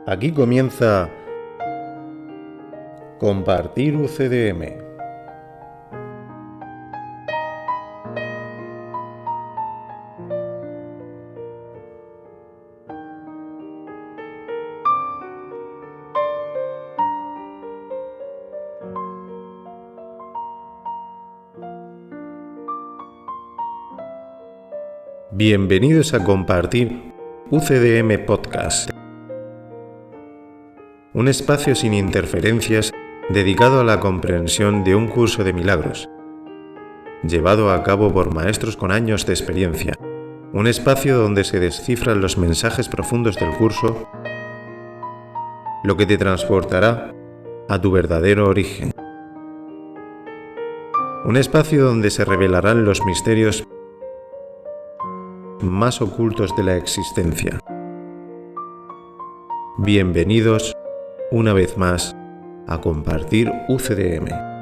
Aquí comienza Compartir UCDM. Bienvenidos a Compartir UCDM Podcast, un espacio sin interferencias dedicado a la comprensión de un curso de milagros, llevado a cabo por maestros con años de experiencia, un espacio donde se descifran los mensajes profundos del curso, lo que te transportará a tu verdadero origen. Un espacio donde se revelarán los misterios más ocultos de la existencia. Bienvenidos una vez más a Compartir UCDM.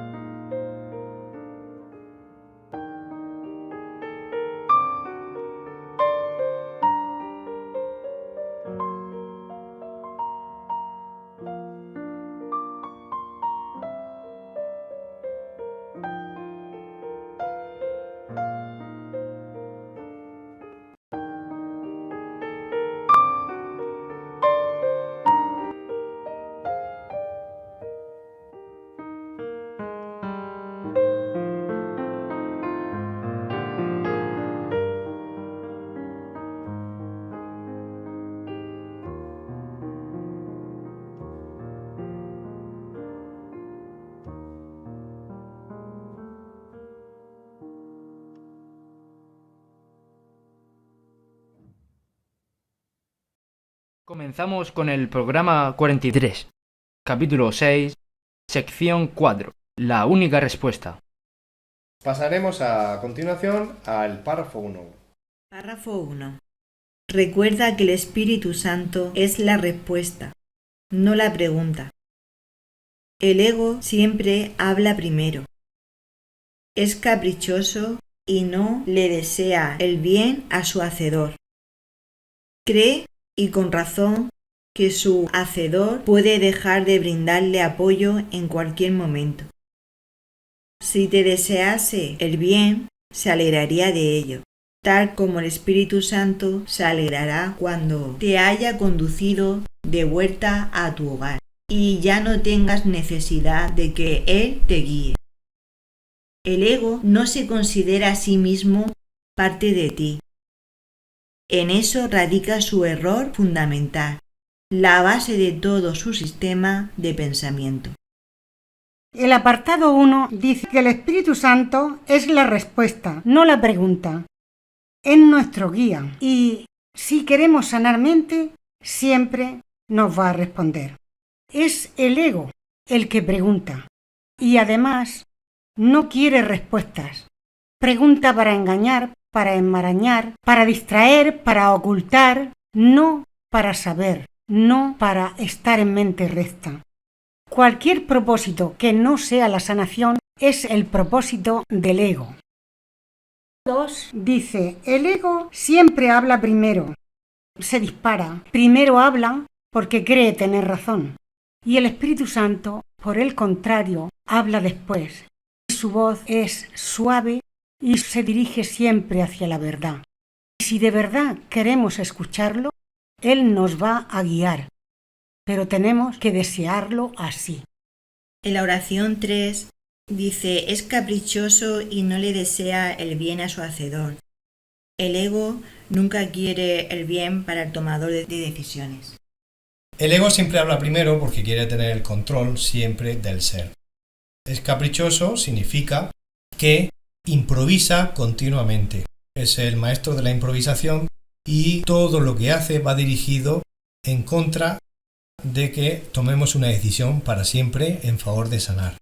Comenzamos con el programa 43, capítulo 6, sección 4, la única respuesta. Pasaremos a continuación al párrafo 1. Párrafo 1. Recuerda que el Espíritu Santo es la respuesta, no la pregunta. El ego siempre habla primero. Es caprichoso y no le desea el bien a su hacedor. Cree, y con razón, que su hacedor puede dejar de brindarle apoyo en cualquier momento. Si te desease el bien, se alegraría de ello, tal como el Espíritu Santo se alegrará cuando te haya conducido de vuelta a tu hogar y ya no tengas necesidad de que Él te guíe. El ego no se considera a sí mismo parte de ti. En eso radica su error fundamental, la base de todo su sistema de pensamiento. El apartado 1 dice que el Espíritu Santo es la respuesta, no la pregunta. Es nuestro guía y si queremos sanar mente, siempre nos va a responder. Es el ego el que pregunta y además no quiere respuestas. Pregunta para engañar, para enmarañar, para distraer, para ocultar, no para saber, no para estar en mente recta. Cualquier propósito que no sea la sanación es el propósito del ego. 2 dice, el ego siempre habla primero, se dispara, primero habla porque cree tener razón, y el Espíritu Santo, por el contrario, habla después. Su voz es suave y se dirige siempre hacia la verdad. Y si de verdad queremos escucharlo, Él nos va a guiar, pero tenemos que desearlo así. En la oración 3 dice, es caprichoso y no le desea el bien a su hacedor. El ego nunca quiere el bien para el tomador de decisiones. El ego siempre habla primero porque quiere tener el control siempre del ser. Es caprichoso significa que improvisa continuamente. Es el maestro de la improvisación y todo lo que hace va dirigido en contra de que tomemos una decisión para siempre en favor de sanar.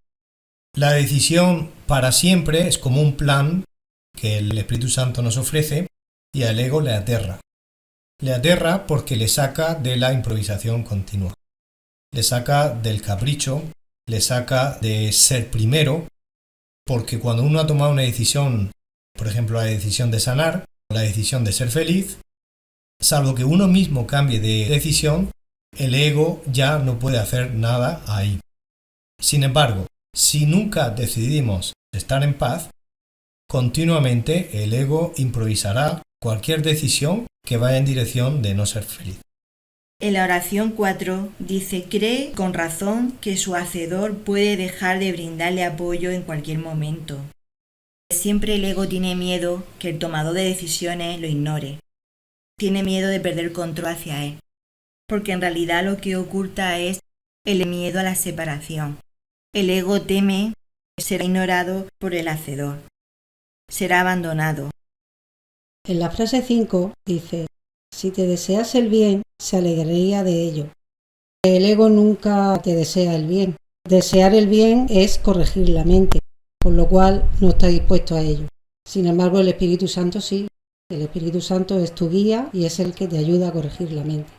La decisión para siempre es como un plan que el Espíritu Santo nos ofrece y al ego le aterra. Le aterra porque le saca de la improvisación continua. Le saca del capricho, le saca de ser primero, porque cuando uno ha tomado una decisión, por ejemplo la decisión de sanar, la decisión de ser feliz, salvo que uno mismo cambie de decisión, el ego ya no puede hacer nada ahí. Sin embargo, si nunca decidimos estar en paz, continuamente el ego improvisará cualquier decisión que vaya en dirección de no ser feliz. En la oración 4 dice, cree con razón que su hacedor puede dejar de brindarle apoyo en cualquier momento. Siempre el ego tiene miedo que el tomador de decisiones lo ignore. Tiene miedo de perder el control hacia él, porque en realidad lo que oculta es el miedo a la separación. El ego teme ser ignorado por el hacedor. Será abandonado. En la frase 5 dice, si te deseas el bien, se alegraría de ello. El ego nunca te desea el bien. Desear el bien es corregir la mente, con lo cual no está dispuesto a ello. Sin embargo, el Espíritu Santo sí. El Espíritu Santo es tu guía y es el que te ayuda a corregir la mente.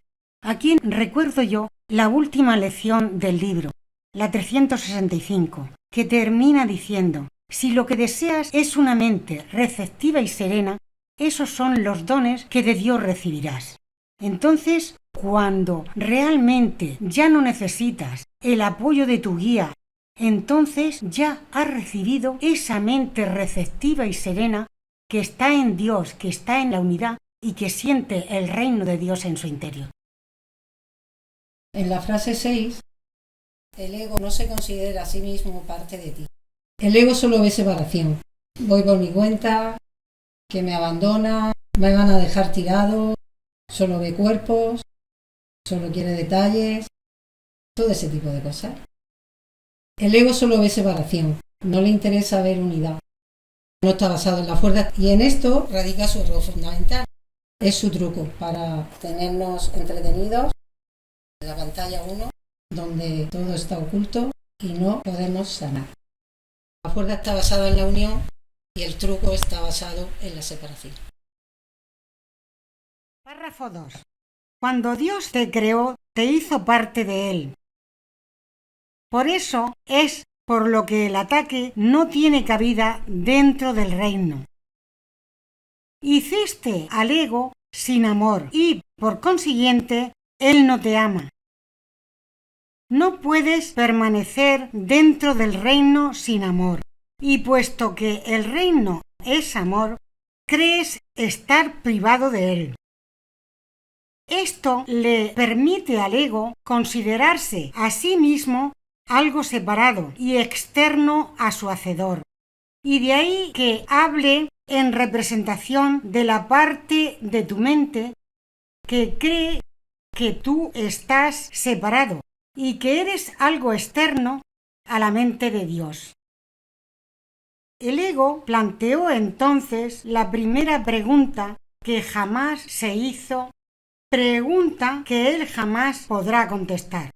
Aquí recuerdo yo la última lección del libro, la 365, que termina diciendo, si lo que deseas es una mente receptiva y serena, esos son los dones que de Dios recibirás. Entonces, cuando realmente ya no necesitas el apoyo de tu guía, entonces ya has recibido esa mente receptiva y serena que está en Dios, que está en la unidad y que siente el reino de Dios en su interior. En la frase 6, el ego no se considera a sí mismo parte de ti. El ego solo ve separación. Voy por mi cuenta, que me abandona, me van a dejar tirado, solo ve cuerpos, solo quiere detalles, todo ese tipo de cosas. El ego solo ve separación, no le interesa ver unidad. No está basado en la fuerza y en esto radica su error fundamental. Es su truco para tenernos entretenidos en la pantalla 1, donde todo está oculto y no podemos sanar. La fuerza está basada en la unión y el truco está basado en la separación. Párrafo 2. Cuando Dios te creó, te hizo parte de Él. Por eso es por lo que el ataque no tiene cabida dentro del reino. Hiciste al ego sin amor y, por consiguiente, él no te ama. No puedes permanecer dentro del reino sin amor, y puesto que el reino es amor, crees estar privado de él. Esto le permite al ego considerarse a sí mismo algo separado y externo a su hacedor, y de ahí que hable en representación de la parte de tu mente que cree que tú estás separado y que eres algo externo a la mente de Dios. El ego planteó entonces la primera pregunta que jamás se hizo, pregunta que él jamás podrá contestar.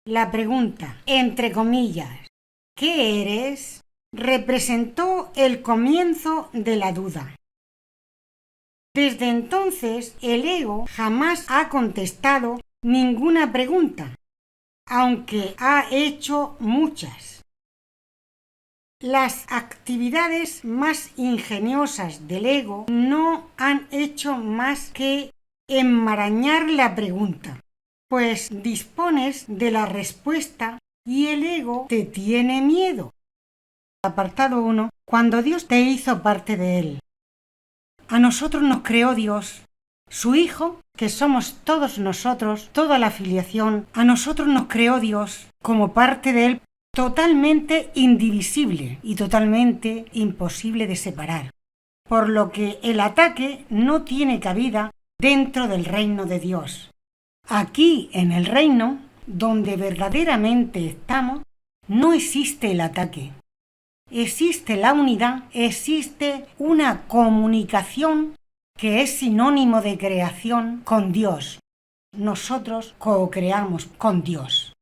La pregunta, entre comillas, ¿qué eres?, representó el comienzo de la duda. Desde entonces, el ego jamás ha contestado ninguna pregunta, aunque ha hecho muchas. Las actividades más ingeniosas del ego no han hecho más que enmarañar la pregunta, pues dispones de la respuesta y el ego te tiene miedo. Apartado 1. Cuando Dios te hizo parte de Él. A nosotros nos creó Dios, su Hijo, que somos todos nosotros, toda la filiación, a nosotros nos creó Dios como parte de Él, totalmente indivisible y totalmente imposible de separar, por lo que el ataque no tiene cabida dentro del reino de Dios. Aquí, en el reino, donde verdaderamente estamos, no existe el ataque. Existe la unidad, existe una comunicación que es sinónimo de creación con Dios. Nosotros co-creamos con Dios.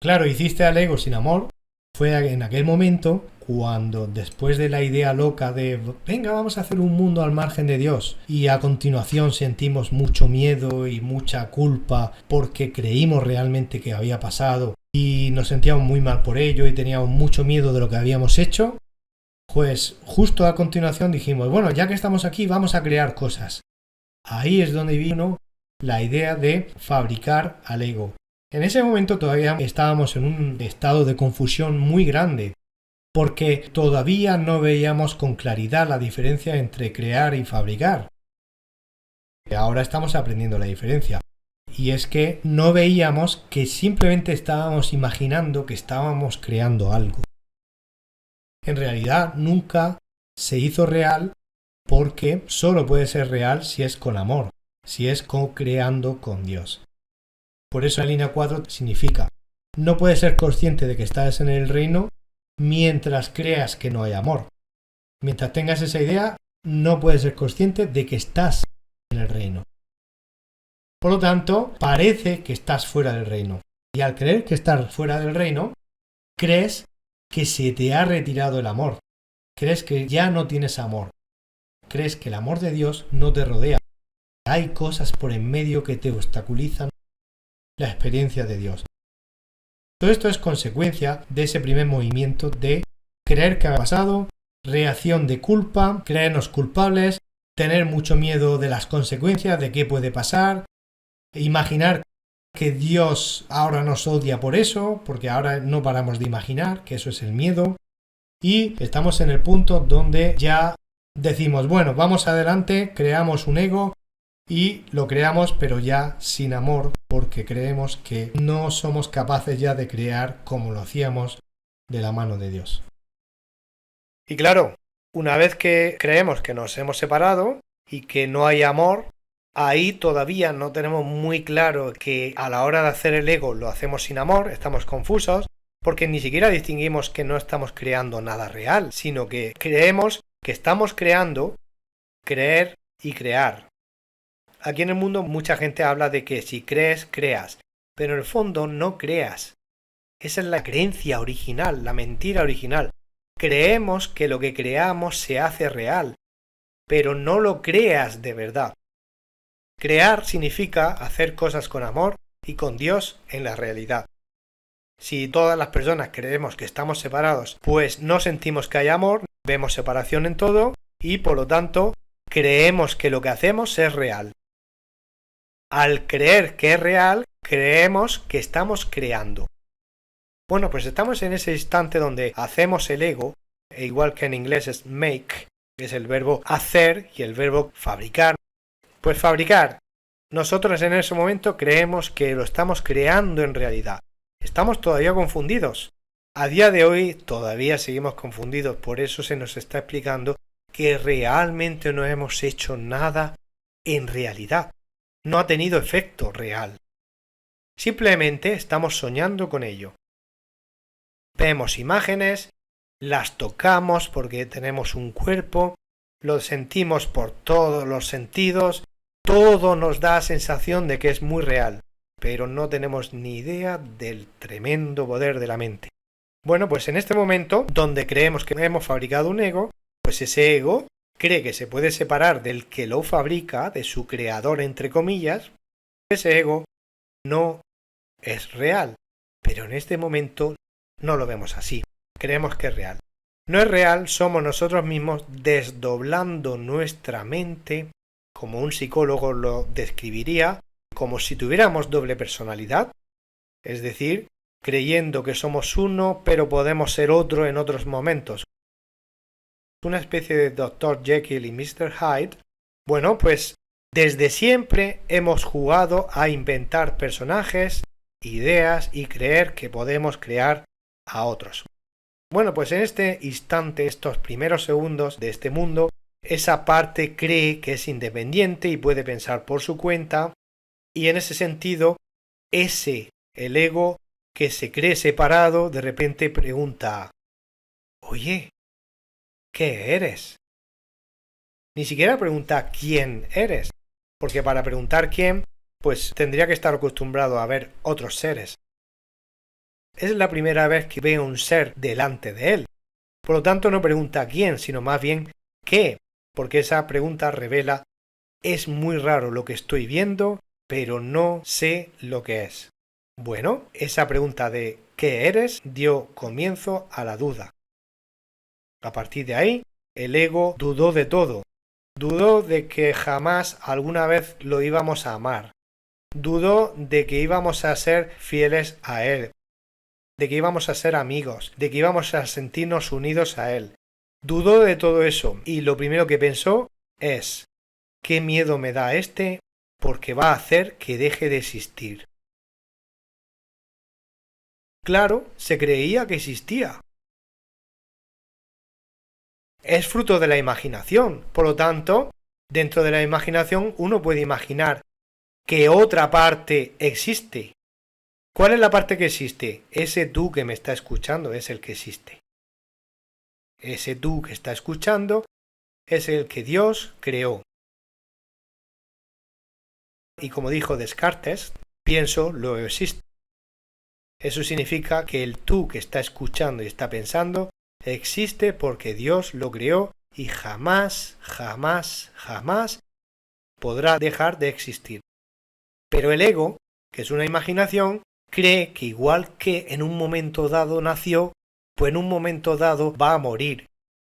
Claro, hiciste al ego sin amor. Fue en aquel momento cuando, después de la idea loca de venga, vamos a hacer un mundo al margen de Dios, y a continuación sentimos mucho miedo y mucha culpa porque creímos realmente que había pasado y nos sentíamos muy mal por ello y teníamos mucho miedo de lo que habíamos hecho, pues justo a continuación dijimos, bueno, ya que estamos aquí vamos a crear cosas. Ahí es donde vino la idea de fabricar al ego. En ese momento todavía estábamos en un estado de confusión muy grande, porque todavía no veíamos con claridad la diferencia entre crear y fabricar. Ahora estamos aprendiendo la diferencia. Y es que no veíamos que simplemente estábamos imaginando que estábamos creando algo. En realidad nunca se hizo real porque solo puede ser real si es con amor, si es co-creando con Dios. Por eso la línea 4 significa: no puedes ser consciente de que estás en el reino mientras creas que no hay amor. Mientras tengas esa idea, no puedes ser consciente de que estás en el reino. Por lo tanto, parece que estás fuera del reino. Y al creer que estás fuera del reino, crees que se te ha retirado el amor. Crees que ya no tienes amor. Crees que el amor de Dios no te rodea. Hay cosas por en medio que te obstaculizan la experiencia de Dios. Todo esto es consecuencia de ese primer movimiento de creer que ha pasado, reacción de culpa, creernos culpables, tener mucho miedo de las consecuencias, de qué puede pasar, imaginar que Dios ahora nos odia por eso, porque ahora no paramos de imaginar que eso es el miedo, y estamos en el punto donde ya decimos, bueno, vamos adelante, creamos un ego y lo creamos, pero ya sin amor, porque creemos que no somos capaces ya de crear como lo hacíamos de la mano de Dios. Y claro, una vez que creemos que nos hemos separado y que no hay amor, ahí todavía no tenemos muy claro que a la hora de hacer el ego lo hacemos sin amor, estamos confusos, porque ni siquiera distinguimos que no estamos creando nada real, sino que creemos que estamos creando, creer y crear. Aquí en el mundo mucha gente habla de que si crees, creas, pero en el fondo no creas. Esa es la creencia original, la mentira original. Creemos que lo que creamos se hace real, pero no lo creas de verdad. Crear significa hacer cosas con amor y con Dios en la realidad. Si todas las personas creemos que estamos separados, pues no sentimos que hay amor, vemos separación en todo y por lo tanto creemos que lo que hacemos es real. Al creer que es real, creemos que estamos creando. Bueno, pues estamos en ese instante donde hacemos el ego, e igual que en inglés es make, es el verbo hacer y el verbo fabricar. Pues fabricar. Nosotros en ese momento creemos que lo estamos creando en realidad. Estamos todavía confundidos. A día de hoy todavía seguimos confundidos, por eso se nos está explicando que realmente no hemos hecho nada en realidad. No ha tenido efecto real. Simplemente estamos soñando con ello. Vemos imágenes, las tocamos porque tenemos un cuerpo, lo sentimos por todos los sentidos, todo nos da sensación de que es muy real, pero no tenemos ni idea del tremendo poder de la mente. Bueno, pues en este momento, donde creemos que hemos fabricado un ego, pues ese ego cree que se puede separar del que lo fabrica, de su creador entre comillas. Ese ego no es real, pero en este momento no lo vemos así, creemos que es real. No es real, somos nosotros mismos desdoblando nuestra mente, como un psicólogo lo describiría, como si tuviéramos doble personalidad, es decir, creyendo que somos uno, pero podemos ser otro en otros momentos. Una especie de Dr. Jekyll y Mr. Hyde. Bueno, pues desde siempre hemos jugado a inventar personajes, ideas y creer que podemos crear a otros. Bueno, pues en este instante, estos primeros segundos de este mundo, esa parte cree que es independiente y puede pensar por su cuenta, y en ese sentido, el ego que se cree separado, de repente pregunta: oye, ¿qué eres? Ni siquiera pregunta quién eres, porque para preguntar quién, pues tendría que estar acostumbrado a ver otros seres. Es la primera vez que ve un ser delante de él. Por lo tanto, no pregunta quién, sino más bien qué, porque esa pregunta revela: es muy raro lo que estoy viendo, pero no sé lo que es. Bueno, esa pregunta de ¿qué eres? Dio comienzo a la duda. A partir de ahí, el ego dudó de todo. Dudó de que jamás alguna vez lo íbamos a amar. dudó de que íbamos a ser fieles a Él, de que íbamos a ser amigos, de que íbamos a sentirnos unidos a Él. Dudó de todo eso y lo primero que pensó es: ¿qué miedo me da este? Porque va a hacer que deje de existir. Claro, se creía que existía. Es fruto de la imaginación, por lo tanto, dentro de la imaginación uno puede imaginar que otra parte existe. ¿Cuál es la parte que existe? Ese tú que me está escuchando es el que existe. Ese tú que está escuchando es el que Dios creó. Y como dijo Descartes, pienso, luego existo. Eso significa que el tú que está escuchando y está pensando existe porque Dios lo creó y jamás, jamás, jamás podrá dejar de existir. Pero el ego, que es una imaginación, cree que igual que en un momento dado nació, pues en un momento dado va a morir.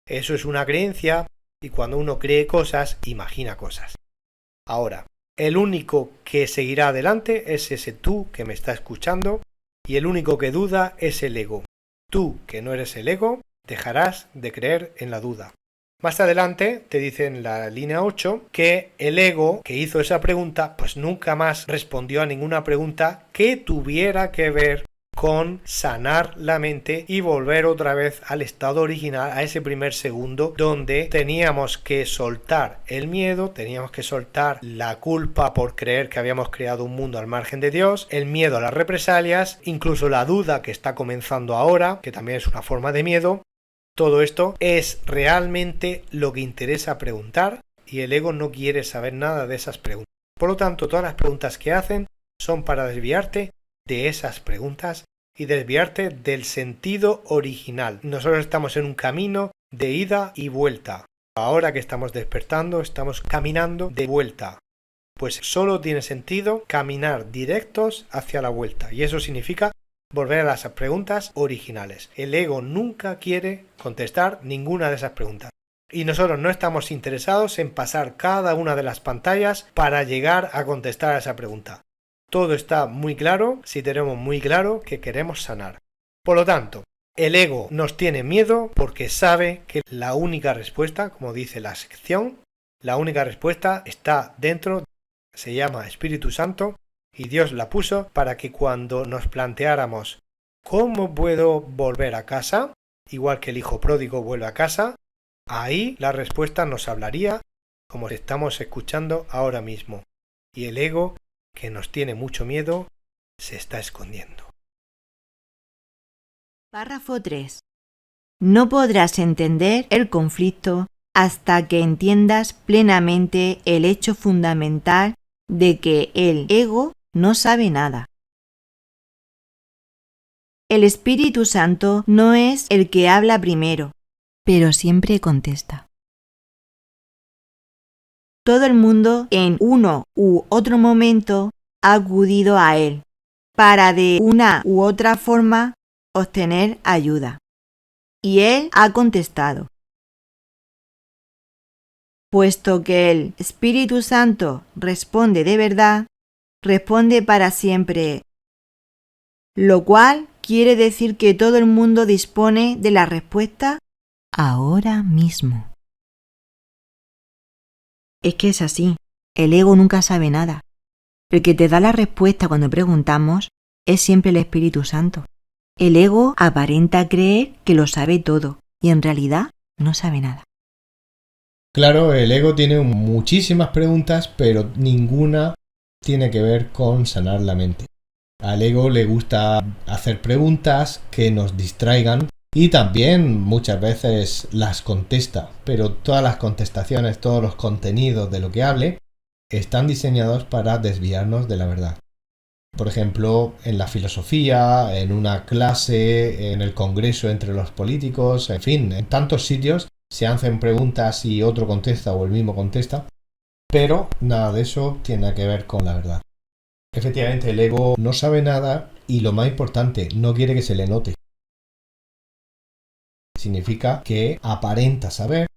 Eso es una creencia y cuando uno cree cosas, imagina cosas. Ahora, el único que seguirá adelante es ese tú que me está escuchando y el único que duda es el ego. Tú, que no eres el ego, dejarás de creer en la duda. Más adelante te dice en la línea 8 que el ego que hizo esa pregunta pues nunca más respondió a ninguna pregunta que tuviera que ver con sanar la mente y volver otra vez al estado original, a ese primer segundo donde teníamos que soltar el miedo, teníamos que soltar la culpa por creer que habíamos creado un mundo al margen de Dios, el miedo a las represalias, incluso la duda que está comenzando ahora, que también es una forma de miedo. Todo esto es realmente lo que interesa preguntar y el ego no quiere saber nada de esas preguntas. Por lo tanto, todas las preguntas que hacen son para desviarte de esas preguntas y desviarte del sentido original. Nosotros estamos en un camino de ida y vuelta. Ahora que estamos despertando, estamos caminando de vuelta. Pues solo tiene sentido caminar directos hacia la vuelta y eso significa volver a las preguntas originales. El ego nunca quiere contestar ninguna de esas preguntas. Y nosotros no estamos interesados en pasar cada una de las pantallas para llegar a contestar a esa pregunta. Todo está muy claro si tenemos muy claro que queremos sanar. Por lo tanto, el ego nos tiene miedo porque sabe que la única respuesta, como dice la sección, la única respuesta está dentro, se llama Espíritu Santo, y Dios la puso para que cuando nos planteáramos ¿cómo puedo volver a casa? Igual que el hijo pródigo vuelve a casa, ahí la respuesta nos hablaría como estamos escuchando ahora mismo. Y el ego, que nos tiene mucho miedo, se está escondiendo. Párrafo 3. No podrás entender el conflicto hasta que entiendas plenamente el hecho fundamental de que el ego no sabe nada. El Espíritu Santo no es el que habla primero, pero siempre contesta. Todo el mundo en uno u otro momento ha acudido a él para de una u otra forma obtener ayuda. Y él ha contestado. Puesto que el Espíritu Santo responde de verdad, responde para siempre, lo cual quiere decir que todo el mundo dispone de la respuesta ahora mismo. Es que es así, el ego nunca sabe nada. El que te da la respuesta cuando preguntamos es siempre el Espíritu Santo. El ego aparenta creer que lo sabe todo y en realidad no sabe nada. Claro, el ego tiene muchísimas preguntas, pero ninguna tiene que ver con sanar la mente. Al ego le gusta hacer preguntas que nos distraigan y también muchas veces las contesta, pero todas las contestaciones, todos los contenidos de lo que hable están diseñados para desviarnos de la verdad. Por ejemplo, en la filosofía, en una clase, en el congreso entre los políticos, en fin, en tantos sitios se hacen preguntas y otro contesta o el mismo contesta, pero nada de eso tiene que ver con la verdad. Efectivamente, el ego no sabe nada y lo más importante, no quiere que se le note. Significa que aparenta saber,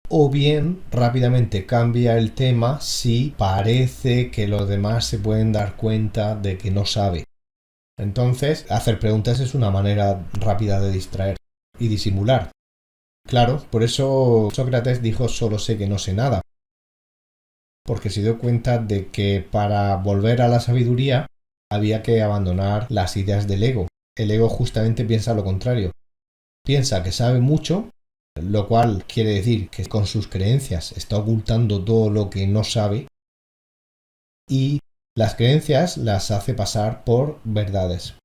o bien rápidamente cambia el tema si parece que los demás se pueden dar cuenta de que no sabe. Entonces, hacer preguntas es una manera rápida de distraer y disimular. Claro, por eso Sócrates dijo solo sé que no sé nada, porque se dio cuenta de que para volver a la sabiduría había que abandonar las ideas del ego. El ego justamente piensa lo contrario. Piensa que sabe mucho, lo cual quiere decir que con sus creencias está ocultando todo lo que no sabe, y las creencias las hace pasar por verdades.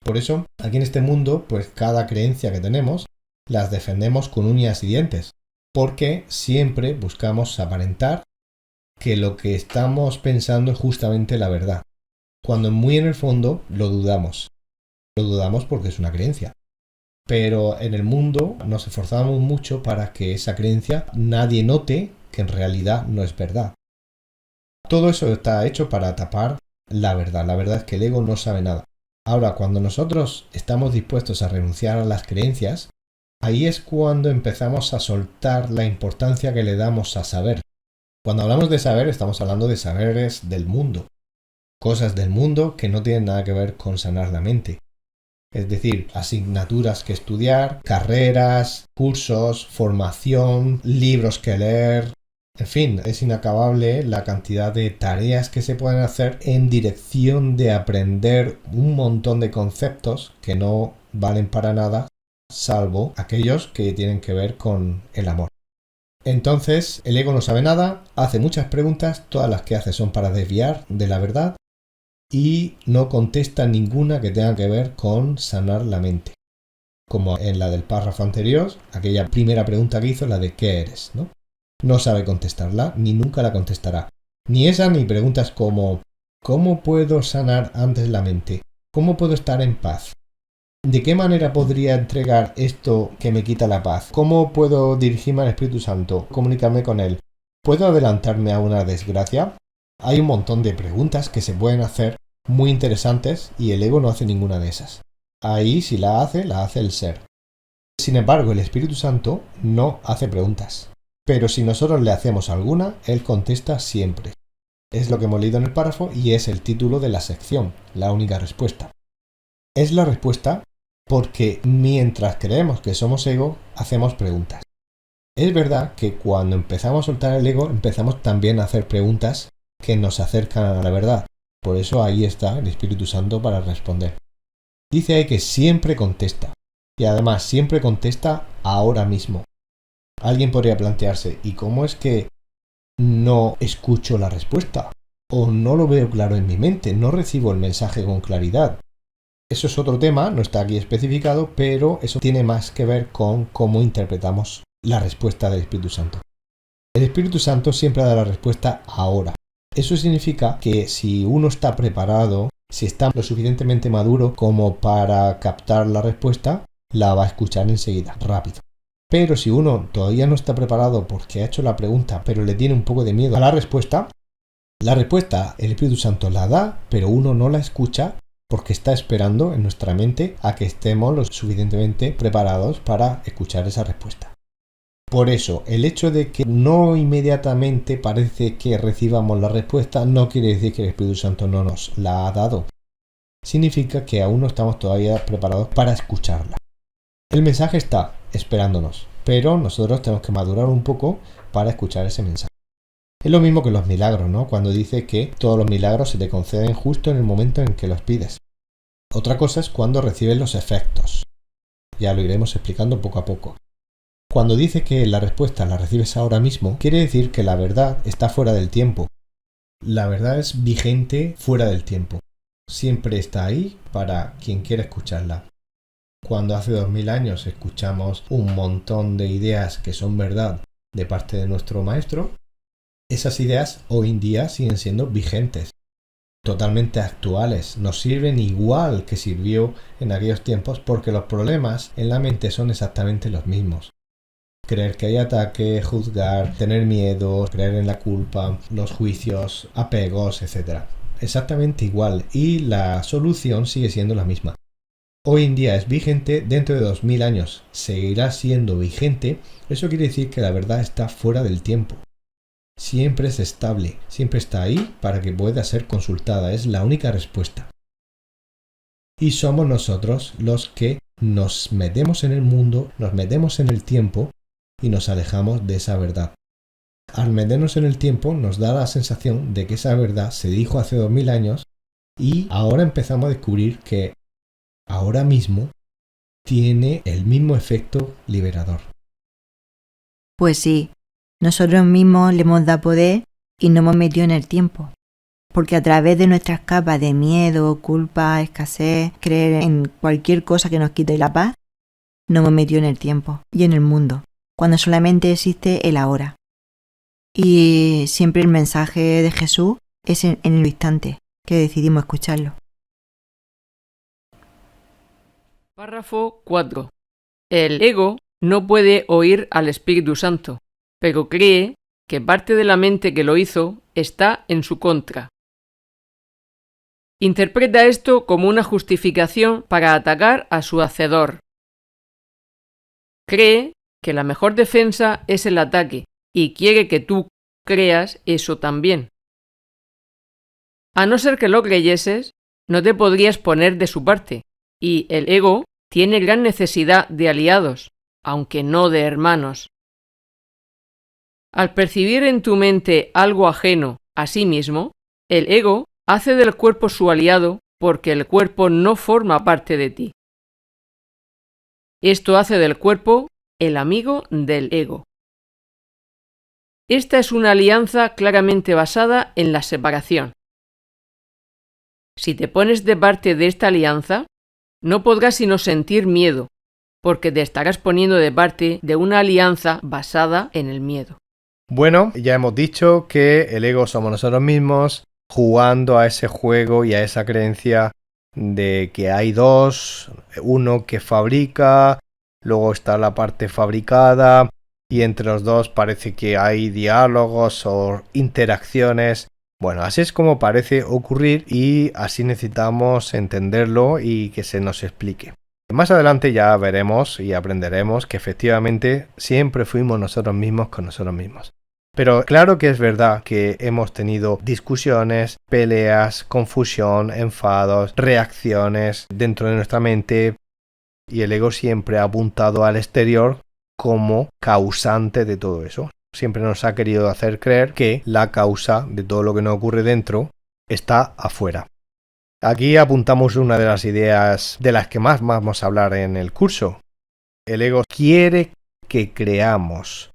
Por eso, aquí en este mundo, pues cada creencia que tenemos las defendemos con uñas y dientes, porque siempre buscamos aparentar que lo que estamos pensando es justamente la verdad, cuando muy en el fondo lo dudamos. Lo dudamos porque es una creencia. Pero en el mundo nos esforzamos mucho para que esa creencia nadie note que en realidad no es verdad. Todo eso está hecho para tapar la verdad. La verdad es que el ego no sabe nada. Ahora, cuando nosotros estamos dispuestos a renunciar a las creencias, ahí es cuando empezamos a soltar la importancia que le damos a saber. Cuando hablamos de saber, estamos hablando de saberes del mundo. Cosas del mundo que no tienen nada que ver con sanar la mente. Es decir, asignaturas que estudiar, carreras, cursos, formación, libros que leer. En fin, es inacabable la cantidad de tareas que se pueden hacer en dirección de aprender un montón de conceptos que no valen para nada, salvo aquellos que tienen que ver con el amor. Entonces, el ego no sabe nada, hace muchas preguntas, todas las que hace son para desviar de la verdad, y no contesta ninguna que tenga que ver con sanar la mente. Como en la del párrafo anterior, aquella primera pregunta que hizo, la de ¿qué eres?, ¿no? No sabe contestarla, ni nunca la contestará. Ni esa ni preguntas como ¿cómo puedo sanar antes la mente? ¿Cómo puedo estar en paz? ¿De qué manera podría entregar esto que me quita la paz? ¿Cómo puedo dirigirme al Espíritu Santo? ¿Comunicarme con él? ¿Puedo adelantarme a una desgracia? Hay un montón de preguntas que se pueden hacer muy interesantes y el ego no hace ninguna de esas. Ahí si la hace el ser. Sin embargo, el Espíritu Santo no hace preguntas. Pero si nosotros le hacemos alguna, él contesta siempre. Es lo que hemos leído en el párrafo y es el título de la sección, la única respuesta. Es la respuesta porque mientras creemos que somos ego, hacemos preguntas. Es verdad que cuando empezamos a soltar el ego, empezamos también a hacer preguntas que nos acercan a la verdad. Por eso ahí está el Espíritu Santo para responder. Dice ahí que siempre contesta. Y además siempre contesta ahora mismo. Alguien podría plantearse, ¿y cómo es que no escucho la respuesta? O no lo veo claro en mi mente, no recibo el mensaje con claridad. Eso es otro tema, no está aquí especificado, pero eso tiene más que ver con cómo interpretamos la respuesta del Espíritu Santo. El Espíritu Santo siempre da la respuesta ahora. Eso significa que si uno está preparado, si está lo suficientemente maduro como para captar la respuesta, la va a escuchar enseguida, rápido. Pero si uno todavía no está preparado porque ha hecho la pregunta, pero le tiene un poco de miedo a la respuesta el Espíritu Santo la da, pero uno no la escucha porque está esperando en nuestra mente a que estemos lo suficientemente preparados para escuchar esa respuesta. Por eso, el hecho de que no inmediatamente parece que recibamos la respuesta no quiere decir que el Espíritu Santo no nos la ha dado. Significa que aún no estamos todavía preparados para escucharla. El mensaje está esperándonos, pero nosotros tenemos que madurar un poco para escuchar ese mensaje. Es lo mismo que los milagros, ¿no? Cuando dice que todos los milagros se te conceden justo en el momento en que los pides. Otra cosa es cuando recibes los efectos. Ya lo iremos explicando poco a poco. Cuando dice que la respuesta la recibes ahora mismo, quiere decir que la verdad está fuera del tiempo. La verdad es vigente fuera del tiempo. Siempre está ahí para quien quiera escucharla. Cuando hace 2000 años escuchamos un montón de ideas que son verdad de parte de nuestro maestro, esas ideas hoy en día siguen siendo vigentes, totalmente actuales, nos sirven igual que sirvió en aquellos tiempos porque los problemas en la mente son exactamente los mismos. Creer que hay ataque, juzgar, tener miedo, creer en la culpa, los juicios, apegos, etc. Exactamente igual y la solución sigue siendo la misma. hoy en día es vigente, dentro de 2000 años seguirá siendo vigente, eso quiere decir que la verdad está fuera del tiempo. Siempre es estable, siempre está ahí para que pueda ser consultada, es la única respuesta. Y somos nosotros los que nos metemos en el mundo, nos metemos en el tiempo y nos alejamos de esa verdad. Al meternos en el tiempo nos da la sensación de que esa verdad se dijo hace 2000 años y ahora empezamos a descubrir que ahora mismo tiene el mismo efecto liberador. Pues sí, nosotros mismos le hemos dado poder y nos hemos metido en el tiempo. Porque a través de nuestras capas de miedo, culpa, escasez, creer en cualquier cosa que nos quite la paz, nos hemos metido en el tiempo y en el mundo, cuando solamente existe el ahora. Y siempre el mensaje de Jesús es en el instante que decidimos escucharlo. Párrafo 4. El ego no puede oír al Espíritu Santo, pero cree que parte de la mente que lo hizo está en su contra. Interpreta esto como una justificación para atacar a su hacedor. Cree que la mejor defensa es el ataque y quiere que tú creas eso también. A no ser que lo creyeses, no te podrías poner de su parte, y el ego tiene gran necesidad de aliados, aunque no de hermanos. Al percibir en tu mente algo ajeno a sí mismo, el ego hace del cuerpo su aliado porque el cuerpo no forma parte de ti. Esto hace del cuerpo el amigo del ego. Esta es una alianza claramente basada en la separación. Si te pones de parte de esta alianza, no podrás sino sentir miedo, porque te estarás poniendo de parte de una alianza basada en el miedo. Bueno, ya hemos dicho que el ego somos nosotros mismos, jugando a ese juego y a esa creencia de que hay dos, uno que fabrica, luego está la parte fabricada, y entre los dos parece que hay diálogos o interacciones. Bueno, así es como parece ocurrir y así necesitamos entenderlo y que se nos explique. Más adelante ya veremos y aprenderemos que efectivamente siempre fuimos nosotros mismos con nosotros mismos. Pero claro que es verdad que hemos tenido discusiones, peleas, confusión, enfados, reacciones dentro de nuestra mente y el ego siempre ha apuntado al exterior como causante de todo eso. Siempre nos ha querido hacer creer que la causa de todo lo que nos ocurre dentro está afuera. Aquí apuntamos una de las ideas de las que más vamos a hablar en el curso. El ego quiere que creamos.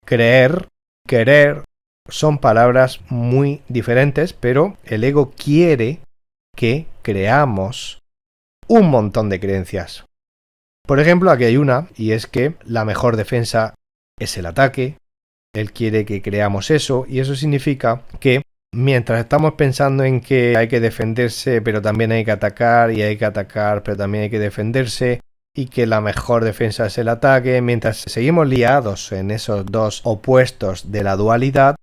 Creer, querer, son palabras muy diferentes, pero el ego quiere que creamos un montón de creencias. Por ejemplo, aquí hay una, y es que la mejor defensa es el ataque. Él quiere que creamos eso, y eso significa que mientras estamos pensando en que hay que defenderse, pero también hay que atacar, y hay que atacar, pero también hay que defenderse, y que la mejor defensa es el ataque, mientras seguimos liados en esos dos opuestos de la dualidad,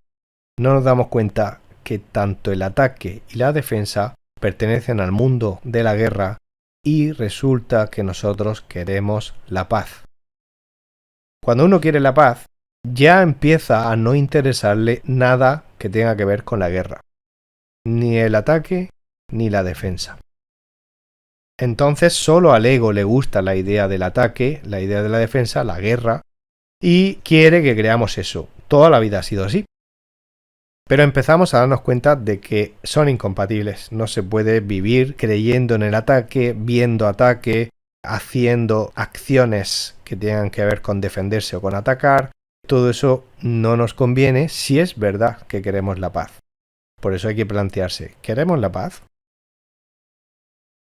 no nos damos cuenta que tanto el ataque y la defensa pertenecen al mundo de la guerra y resulta que nosotros queremos la paz. Cuando uno quiere la paz, ya empieza a no interesarle nada que tenga que ver con la guerra, ni el ataque ni la defensa. Entonces solo al ego le gusta la idea del ataque, la idea de la defensa, la guerra, y quiere que creamos eso. Toda la vida ha sido así. Pero empezamos a darnos cuenta de que son incompatibles. No se puede vivir creyendo en el ataque, viendo ataque, haciendo acciones que tengan que ver con defenderse o con atacar. Todo eso no nos conviene si es verdad que queremos la paz. Por eso hay que plantearse, ¿queremos la paz?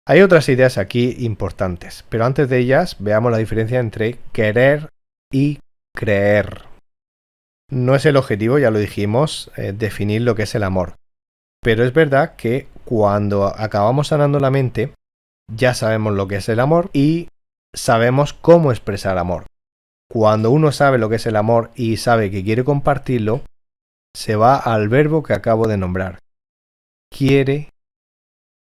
Hay otras ideas aquí importantes, pero antes de ellas veamos la diferencia entre querer y creer. No es el objetivo, ya lo dijimos, definir lo que es el amor. Pero es verdad que cuando acabamos sanando la mente, ya sabemos lo que es el amor y sabemos cómo expresar amor. Cuando uno sabe lo que es el amor y sabe que quiere compartirlo, se va al verbo que acabo de nombrar. Quiere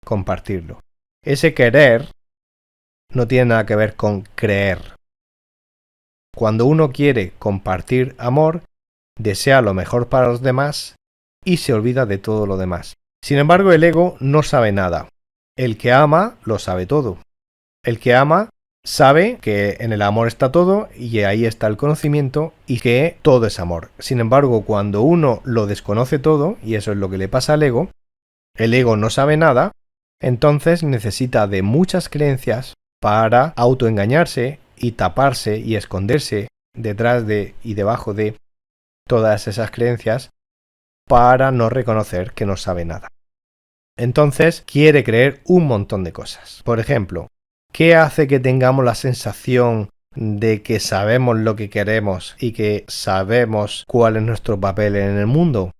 compartirlo. Ese querer no tiene nada que ver con creer. Cuando uno quiere compartir amor, desea lo mejor para los demás y se olvida de todo lo demás. Sin embargo, el ego no sabe nada. El que ama lo sabe todo. El que ama sabe que en el amor está todo y ahí está el conocimiento y que todo es amor. Sin embargo, cuando uno lo desconoce todo, y eso es lo que le pasa al ego, el ego no sabe nada, entonces necesita de muchas creencias para autoengañarse y taparse y esconderse detrás de y debajo de todas esas creencias para no reconocer que no sabe nada. Entonces quiere creer un montón de cosas. Por ejemplo, ¿qué hace que tengamos la sensación de que sabemos lo que queremos y que sabemos cuál es nuestro papel en el mundo?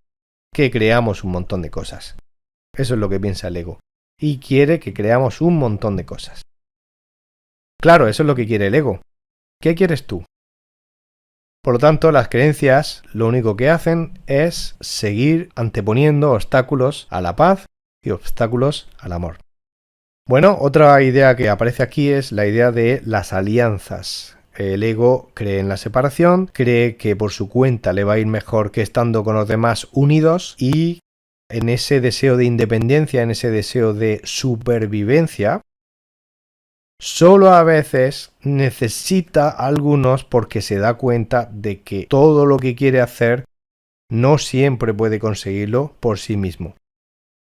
Que creamos un montón de cosas. Eso es lo que piensa el ego. Y quiere que creamos un montón de cosas. Claro, eso es lo que quiere el ego. ¿Qué quieres tú? Por lo tanto, las creencias lo único que hacen es seguir anteponiendo obstáculos a la paz y obstáculos al amor. Bueno, otra idea que aparece aquí es la idea de las alianzas. El ego cree en la separación, cree que por su cuenta le va a ir mejor que estando con los demás unidos y en ese deseo de independencia, en ese deseo de supervivencia, solo a veces necesita a algunos porque se da cuenta de que todo lo que quiere hacer no siempre puede conseguirlo por sí mismo.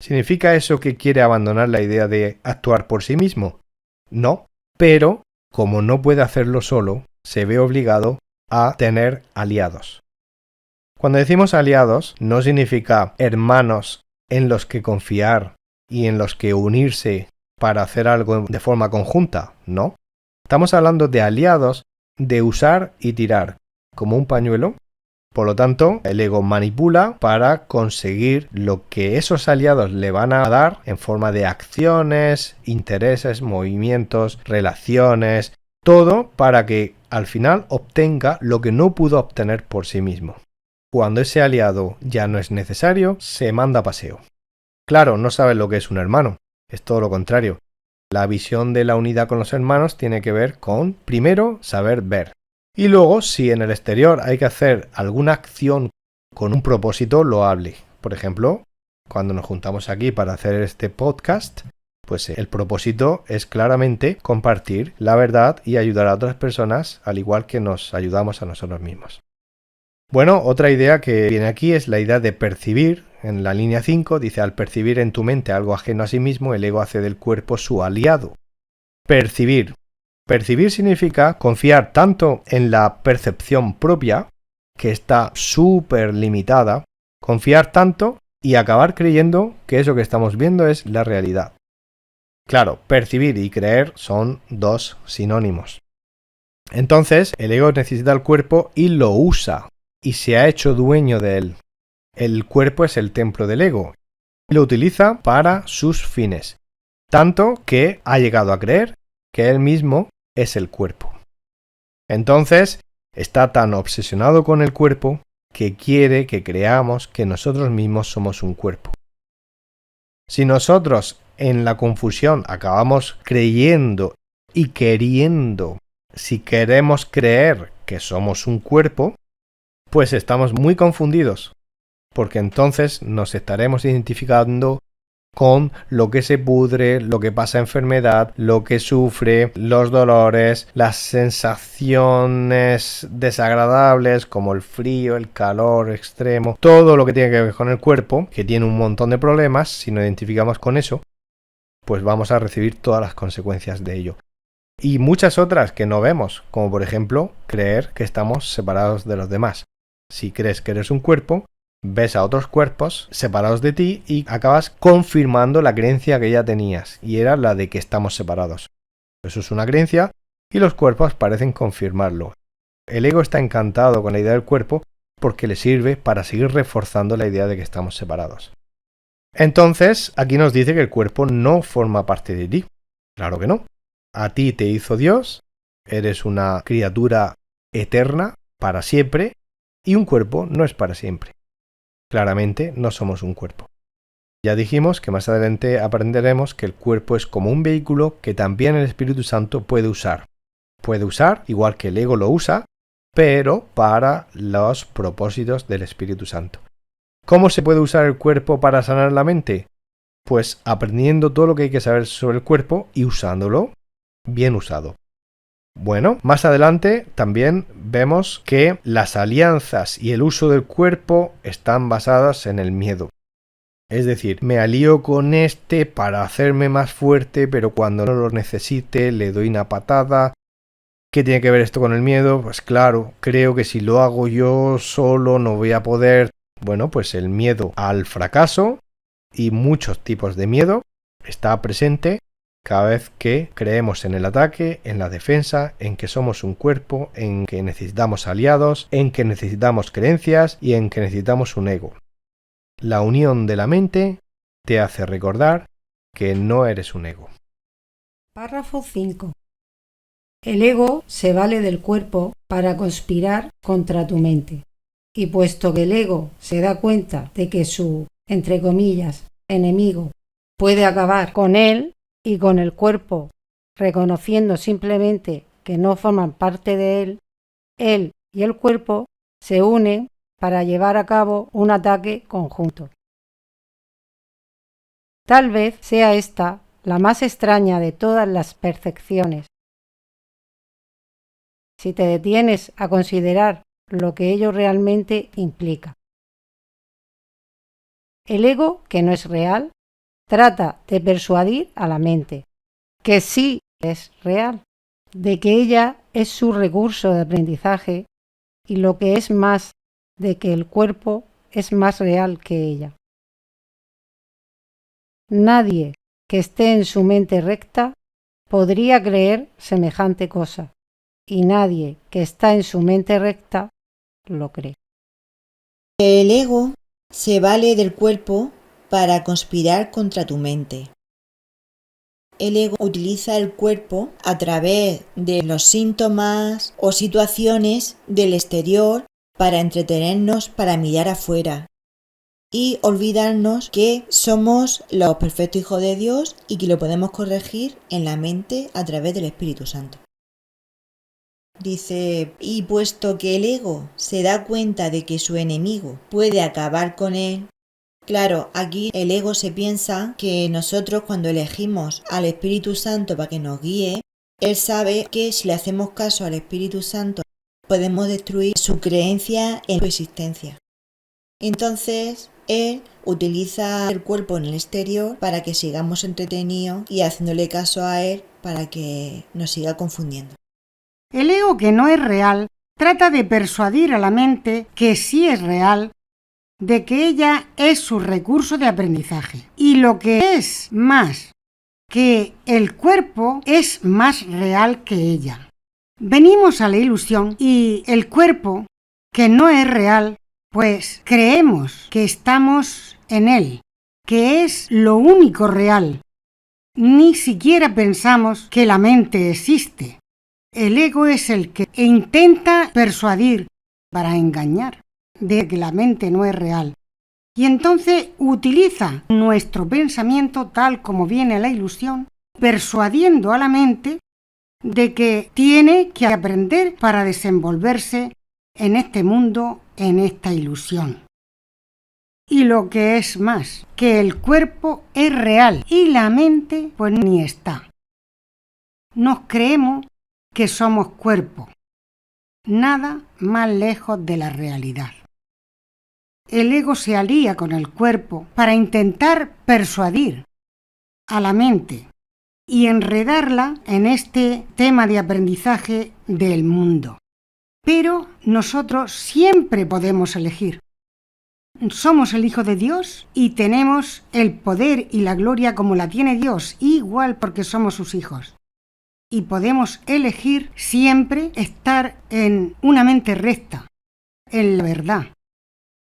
¿Significa eso que quiere abandonar la idea de actuar por sí mismo? No, pero como no puede hacerlo solo, se ve obligado a tener aliados. Cuando decimos aliados, no significa hermanos en los que confiar y en los que unirse para hacer algo de forma conjunta, no. Estamos hablando de aliados de usar y tirar, como un pañuelo. Por lo tanto, el ego manipula para conseguir lo que esos aliados le van a dar en forma de acciones, intereses, movimientos, relaciones, todo para que al final obtenga lo que no pudo obtener por sí mismo. Cuando ese aliado ya no es necesario, se manda a paseo. Claro, no sabe lo que es un hermano, es todo lo contrario. La visión de la unidad con los hermanos tiene que ver con, primero, saber ver. Y luego, si en el exterior hay que hacer alguna acción con un propósito loable. Por ejemplo, cuando nos juntamos aquí para hacer este podcast, pues el propósito es claramente compartir la verdad y ayudar a otras personas, al igual que nos ayudamos a nosotros mismos. Bueno, otra idea que viene aquí es la idea de percibir. En la línea 5 dice, al percibir en tu mente algo ajeno a sí mismo, el ego hace del cuerpo su aliado. Percibir. Percibir significa confiar tanto en la percepción propia, que está súper limitada, confiar tanto y acabar creyendo que eso que estamos viendo es la realidad. Claro, percibir y creer son dos sinónimos. Entonces, el ego necesita el cuerpo y lo usa, y se ha hecho dueño de él. El cuerpo es el templo del ego, y lo utiliza para sus fines, tanto que ha llegado a creer que él mismo es el cuerpo. Entonces, está tan obsesionado con el cuerpo que quiere que creamos que nosotros mismos somos un cuerpo. Si nosotros en la confusión acabamos creyendo y queriendo, si queremos creer que somos un cuerpo, pues estamos muy confundidos, porque entonces nos estaremos identificando con lo que se pudre, lo que pasa enfermedad, lo que sufre, los dolores, las sensaciones desagradables como el frío, el calor extremo, todo lo que tiene que ver con el cuerpo, que tiene un montón de problemas. Si nos identificamos con eso, pues vamos a recibir todas las consecuencias de ello. Y muchas otras que no vemos, como por ejemplo creer que estamos separados de los demás. Si crees que eres un cuerpo, ves a otros cuerpos separados de ti y acabas confirmando la creencia que ya tenías, y era la de que estamos separados. Eso es una creencia y los cuerpos parecen confirmarlo. El ego está encantado con la idea del cuerpo porque le sirve para seguir reforzando la idea de que estamos separados. Entonces, aquí nos dice que el cuerpo no forma parte de ti. Claro que no. A ti te hizo Dios, eres una criatura eterna para siempre, y un cuerpo no es para siempre. Claramente no somos un cuerpo. Ya dijimos que más adelante aprenderemos que el cuerpo es como un vehículo que también el Espíritu Santo puede usar. Puede usar, igual que el ego lo usa, pero para los propósitos del Espíritu Santo. ¿Cómo se puede usar el cuerpo para sanar la mente? Pues aprendiendo todo lo que hay que saber sobre el cuerpo y usándolo bien usado. Bueno, más adelante también vemos que las alianzas y el uso del cuerpo están basadas en el miedo. Es decir, me alío con este para hacerme más fuerte, pero cuando no lo necesite le doy una patada. ¿Qué tiene que ver esto con el miedo? Pues claro, creo que si lo hago yo solo no voy a poder. Bueno, pues el miedo al fracaso y muchos tipos de miedo está presente cada vez que creemos en el ataque, en la defensa, en que somos un cuerpo, en que necesitamos aliados, en que necesitamos creencias y en que necesitamos un ego. La unión de la mente te hace recordar que no eres un ego. Párrafo 5. El ego se vale del cuerpo para conspirar contra tu mente. Y puesto que el ego se da cuenta de que su, entre comillas, enemigo puede acabar con él y con el cuerpo, reconociendo simplemente que no forman parte de él y el cuerpo se unen para llevar a cabo un ataque conjunto. Tal vez sea esta la más extraña de todas las percepciones. Si te detienes a considerar lo que ello realmente implica. El ego, que no es real, trata de persuadir a la mente, que sí es real, de que ella es su recurso de aprendizaje y lo que es más, de que el cuerpo es más real que ella. Nadie que esté en su mente recta podría creer semejante cosa, y nadie que está en su mente recta lo cree. El ego se vale del cuerpo para conspirar contra tu mente. El ego utiliza el cuerpo a través de los síntomas o situaciones del exterior para entretenernos, para mirar afuera y olvidarnos que somos los perfectos hijos de Dios y que lo podemos corregir en la mente a través del Espíritu Santo. Dice, y puesto que el ego se da cuenta de que su enemigo puede acabar con él, claro, aquí el ego se piensa que nosotros cuando elegimos al Espíritu Santo para que nos guíe, él sabe que si le hacemos caso al Espíritu Santo podemos destruir su creencia en su existencia. Entonces, él utiliza el cuerpo en el exterior para que sigamos entretenidos y haciéndole caso a él para que nos siga confundiendo. El ego, que no es real, trata de persuadir a la mente que sí es real, de que ella es su recurso de aprendizaje. Y lo que es más, que el cuerpo es más real que ella. Venimos a la ilusión y el cuerpo, que no es real, pues creemos que estamos en él, que es lo único real. Ni siquiera pensamos que la mente existe. El ego es el que intenta persuadir para engañar de que la mente no es real. Y entonces utiliza nuestro pensamiento tal como viene la ilusión, persuadiendo a la mente de que tiene que aprender para desenvolverse en este mundo, en esta ilusión. Y lo que es más, que el cuerpo es real y la mente pues ni está. Nos creemos que somos cuerpo, nada más lejos de la realidad. El ego se alía con el cuerpo para intentar persuadir a la mente y enredarla en este tema de aprendizaje del mundo. Pero nosotros siempre podemos elegir. Somos el Hijo de Dios y tenemos el poder y la gloria como la tiene Dios, igual porque somos sus hijos. Y podemos elegir siempre estar en una mente recta, en la verdad.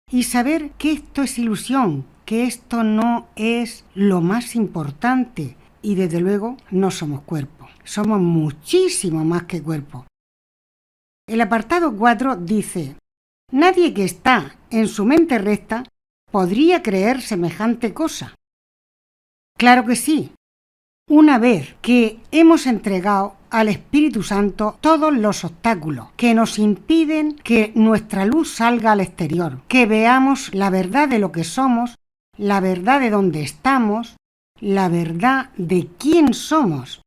Y saber que esto es ilusión, que esto no es lo más importante. Y desde luego no somos cuerpo, somos muchísimo más que cuerpo. El apartado 4 dice, nadie que está en su mente recta podría creer semejante cosa. Claro que sí. Una vez que hemos entregado al Espíritu Santo todos los obstáculos que nos impiden que nuestra luz salga al exterior, que veamos la verdad de lo que somos, la verdad de dónde estamos, la verdad de quién somos.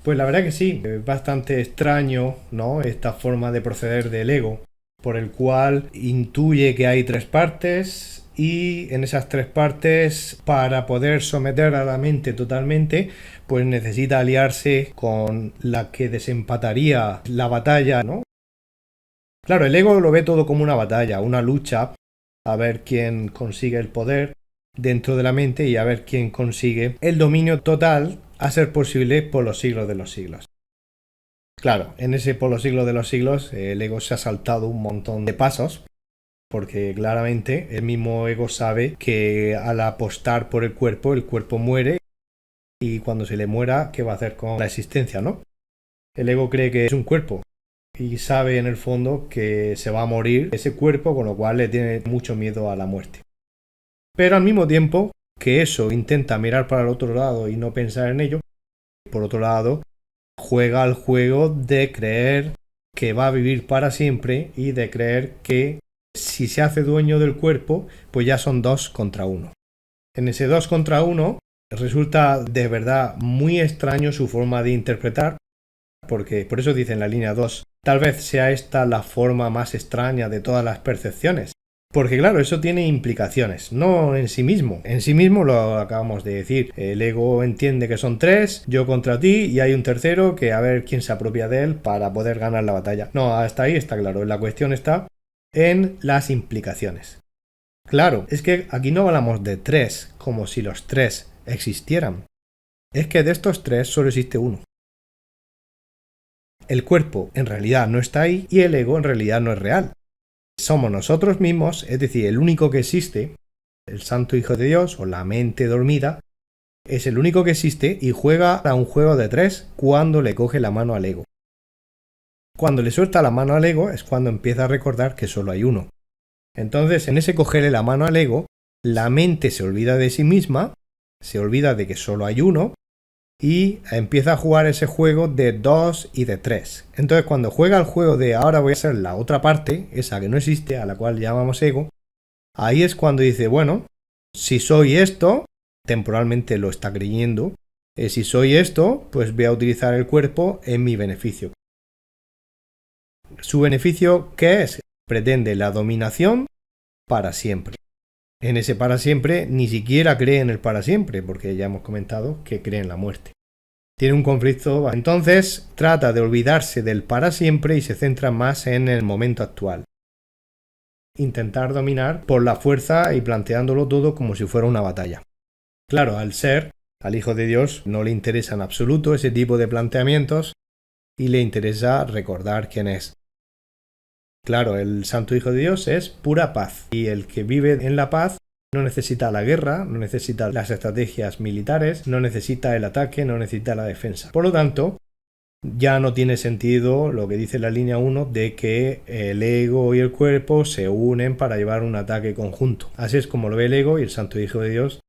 Pues la verdad que sí, es bastante extraño, ¿no? Esta forma de proceder del ego, por el cual intuye que hay tres partes y en esas tres partes, para poder someter a la mente totalmente, pues necesita aliarse con la que desempataría la batalla, ¿no? Claro, el ego lo ve todo como una batalla, una lucha, a ver quién consigue el poder dentro de la mente y a ver quién consigue el dominio total, a ser posible por los siglos de los siglos. Claro, en ese por los siglos de los siglos el ego se ha saltado un montón de pasos, porque claramente el mismo ego sabe que al apostar por el cuerpo muere, y cuando se le muera, ¿qué va a hacer con la existencia, no? El ego cree que es un cuerpo y sabe en el fondo que se va a morir ese cuerpo, con lo cual le tiene mucho miedo a la muerte. Pero al mismo tiempo que eso intenta mirar para el otro lado y no pensar en ello, por otro lado, juega al juego de creer que va a vivir para siempre y de creer que si se hace dueño del cuerpo, pues ya son 2 contra 1. En ese 2 contra 1 resulta de verdad muy extraño su forma de interpretar, porque por eso dice en la línea 2, tal vez sea esta la forma más extraña de todas las percepciones. Porque claro, eso tiene implicaciones, no en sí mismo. En sí mismo lo acabamos de decir. El ego entiende que son 3, yo contra ti, y hay un tercero que a ver quién se apropia de él para poder ganar la batalla. No, hasta ahí está claro. La cuestión está en las implicaciones. Claro, es que aquí no hablamos de 3 como si los 3 existieran. Es que de estos 3 solo existe uno. El cuerpo en realidad no está ahí y el ego en realidad no es real. Somos nosotros mismos, es decir, el único que existe, el Santo Hijo de Dios o la mente dormida, es el único que existe y juega a un juego de 3 cuando le coge la mano al ego. Cuando le suelta la mano al ego es cuando empieza a recordar que solo hay uno. Entonces, en ese cogerle la mano al ego, la mente se olvida de sí misma, se olvida de que solo hay uno y empieza a jugar ese juego de 2 y de 3. Entonces, cuando juega el juego de ahora voy a ser la otra parte, esa que no existe, a la cual llamamos ego, ahí es cuando dice, bueno, si soy esto, temporalmente lo está creyendo, si soy esto, pues voy a utilizar el cuerpo en mi beneficio. ¿Su beneficio qué es? Pretende la dominación para siempre. En ese para siempre ni siquiera cree en el para siempre, porque ya hemos comentado que cree en la muerte. Tiene un conflicto, entonces trata de olvidarse del para siempre y se centra más en el momento actual. Intentar dominar por la fuerza y planteándolo todo como si fuera una batalla. Claro, al Hijo de Dios, no le interesa en absoluto ese tipo de planteamientos y le interesa recordar quién es. Claro, el Santo Hijo de Dios es pura paz y el que vive en la paz no necesita la guerra, no necesita las estrategias militares, no necesita el ataque, no necesita la defensa. Por lo tanto, ya no tiene sentido lo que dice la línea 1 de que el ego y el cuerpo se unen para llevar un ataque conjunto. Así es como lo ve el ego y el Santo Hijo de Dios.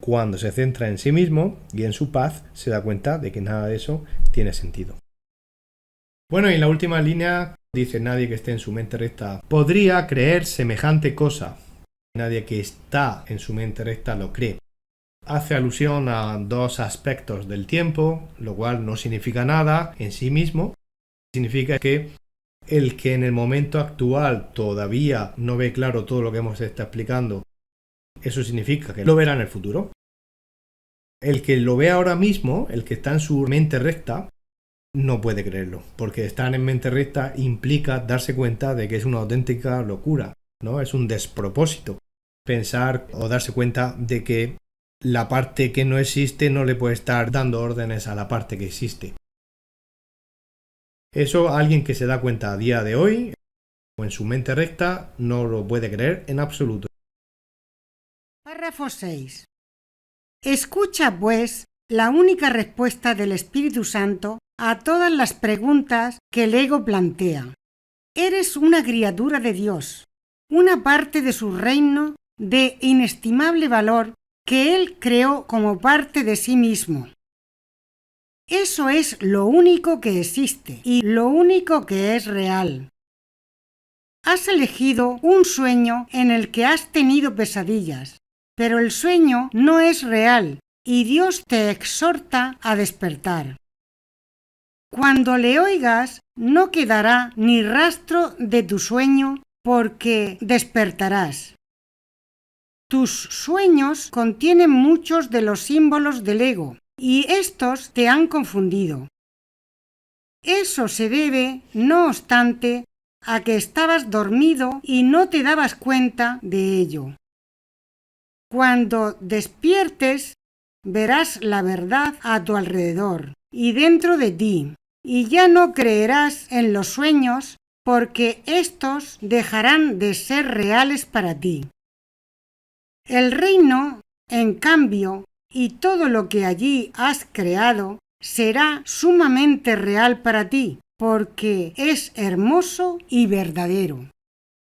Cuando se centra en sí mismo y en su paz, se da cuenta de que nada de eso tiene sentido. Bueno, y en la última línea dice: nadie que esté en su mente recta podría creer semejante cosa. Nadie que está en su mente recta lo cree. Hace alusión a 2 aspectos del tiempo, lo cual no significa nada en sí mismo. Significa que el que en el momento actual todavía no ve claro todo lo que hemos estado explicando, eso significa que lo verá en el futuro. El que lo ve ahora mismo, el que está en su mente recta, no puede creerlo, porque estar en mente recta implica darse cuenta de que es una auténtica locura, ¿no? Es un despropósito pensar o darse cuenta de que la parte que no existe no le puede estar dando órdenes a la parte que existe. Eso alguien que se da cuenta a día de hoy o en su mente recta no lo puede creer en absoluto. Párrafo 6. Escucha, pues, la única respuesta del Espíritu Santo a todas las preguntas que el ego plantea. Eres una criatura de Dios, una parte de su reino de inestimable valor que Él creó como parte de sí mismo. Eso es lo único que existe y lo único que es real. Has elegido un sueño en el que has tenido pesadillas, pero el sueño no es real y Dios te exhorta a despertar. Cuando le oigas, no quedará ni rastro de tu sueño porque despertarás. Tus sueños contienen muchos de los símbolos del ego y estos te han confundido. Eso se debe, no obstante, a que estabas dormido y no te dabas cuenta de ello. Cuando despiertes, verás la verdad a tu alrededor y dentro de ti, y ya no creerás en los sueños porque éstos dejarán de ser reales para ti. El reino, en cambio, y todo lo que allí has creado, será sumamente real para ti, porque es hermoso y verdadero.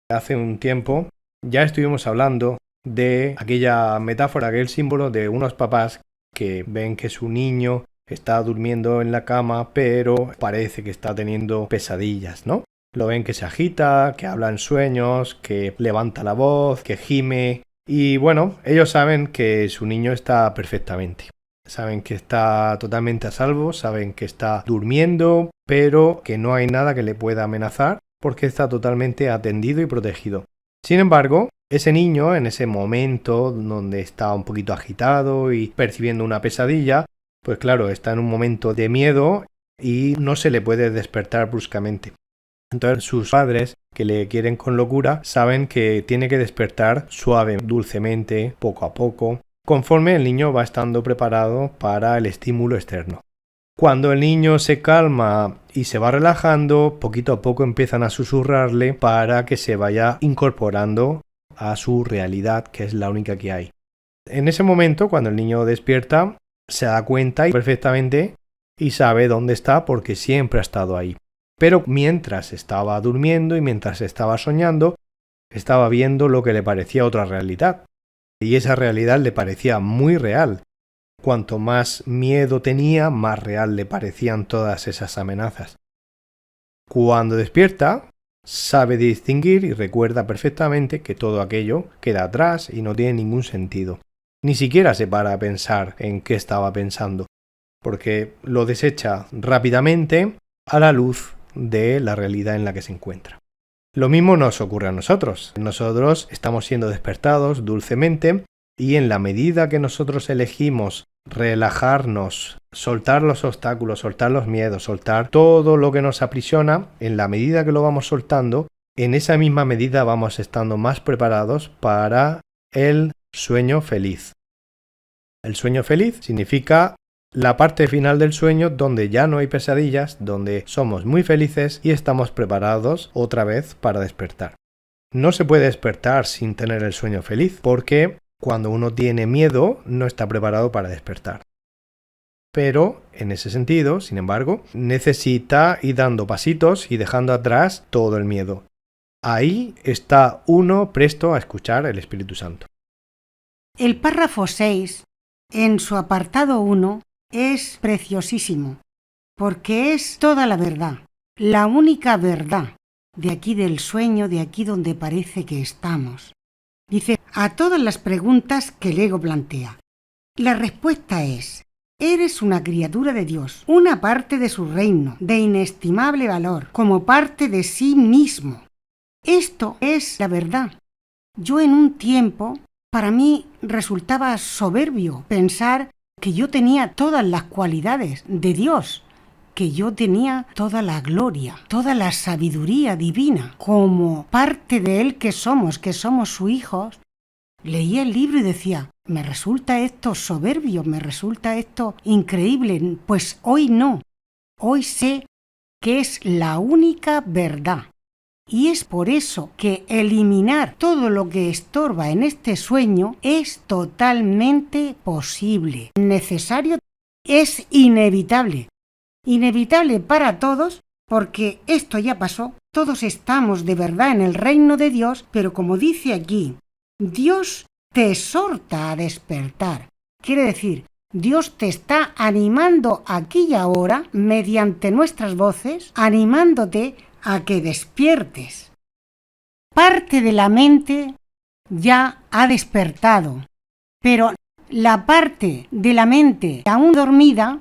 Hace un tiempo ya estuvimos hablando de aquella metáfora, aquel símbolo de unos papás que ven que su niño está durmiendo en la cama, pero parece que está teniendo pesadillas, ¿no? Lo ven que se agita, que habla en sueños, que levanta la voz, que gime. Y bueno, ellos saben que su niño está perfectamente. Saben que está totalmente a salvo, saben que está durmiendo, pero que no hay nada que le pueda amenazar porque está totalmente atendido y protegido. Sin embargo, ese niño, en ese momento donde está un poquito agitado y percibiendo una pesadilla, pues claro, está en un momento de miedo y no se le puede despertar bruscamente. Entonces sus padres, que le quieren con locura, saben que tiene que despertar suave, dulcemente, poco a poco, conforme el niño va estando preparado para el estímulo externo. Cuando el niño se calma y se va relajando, poquito a poco empiezan a susurrarle para que se vaya incorporando a su realidad, que es la única que hay. En ese momento, cuando el niño despierta, se da cuenta perfectamente y sabe dónde está porque siempre ha estado ahí. Pero mientras estaba durmiendo y mientras estaba soñando, estaba viendo lo que le parecía otra realidad. Y esa realidad le parecía muy real. Cuanto más miedo tenía, más real le parecían todas esas amenazas. Cuando despierta, sabe distinguir y recuerda perfectamente que todo aquello queda atrás y no tiene ningún sentido. Ni siquiera se para a pensar en qué estaba pensando, porque lo desecha rápidamente a la luz de la realidad en la que se encuentra. Lo mismo nos ocurre a nosotros. Nosotros estamos siendo despertados dulcemente y en la medida que nosotros elegimos relajarnos, soltar los obstáculos, soltar los miedos, soltar todo lo que nos aprisiona, en la medida que lo vamos soltando, en esa misma medida vamos estando más preparados para el sueño feliz. El sueño feliz significa la parte final del sueño donde ya no hay pesadillas, donde somos muy felices y estamos preparados otra vez para despertar. No se puede despertar sin tener el sueño feliz, porque cuando uno tiene miedo no está preparado para despertar. Pero, en ese sentido, sin embargo, necesita ir dando pasitos y dejando atrás todo el miedo. Ahí está uno presto a escuchar el Espíritu Santo. El párrafo 6, en su apartado 1, es preciosísimo, porque es toda la verdad, la única verdad, de aquí del sueño, de aquí donde parece que estamos. Dice, a todas las preguntas que el ego plantea. La respuesta es, eres una criatura de Dios, una parte de su reino, de inestimable valor, como parte de sí mismo. Esto es la verdad. Yo en un tiempo, para mí resultaba soberbio pensar que yo tenía todas las cualidades de Dios, que yo tenía toda la gloria, toda la sabiduría divina, como parte de Él que somos sus hijos. Leía el libro y decía, me resulta esto soberbio, me resulta esto increíble. Pues hoy no, hoy sé que es la única verdad. Y es por eso que eliminar todo lo que estorba en este sueño es totalmente posible, necesario, es inevitable. Inevitable para todos, porque esto ya pasó, todos estamos de verdad en el reino de Dios, pero como dice aquí, Dios te exhorta a despertar. Quiere decir, Dios te está animando aquí y ahora, mediante nuestras voces, animándote a que despiertes. Parte de la mente ya ha despertado, pero la parte de la mente aún dormida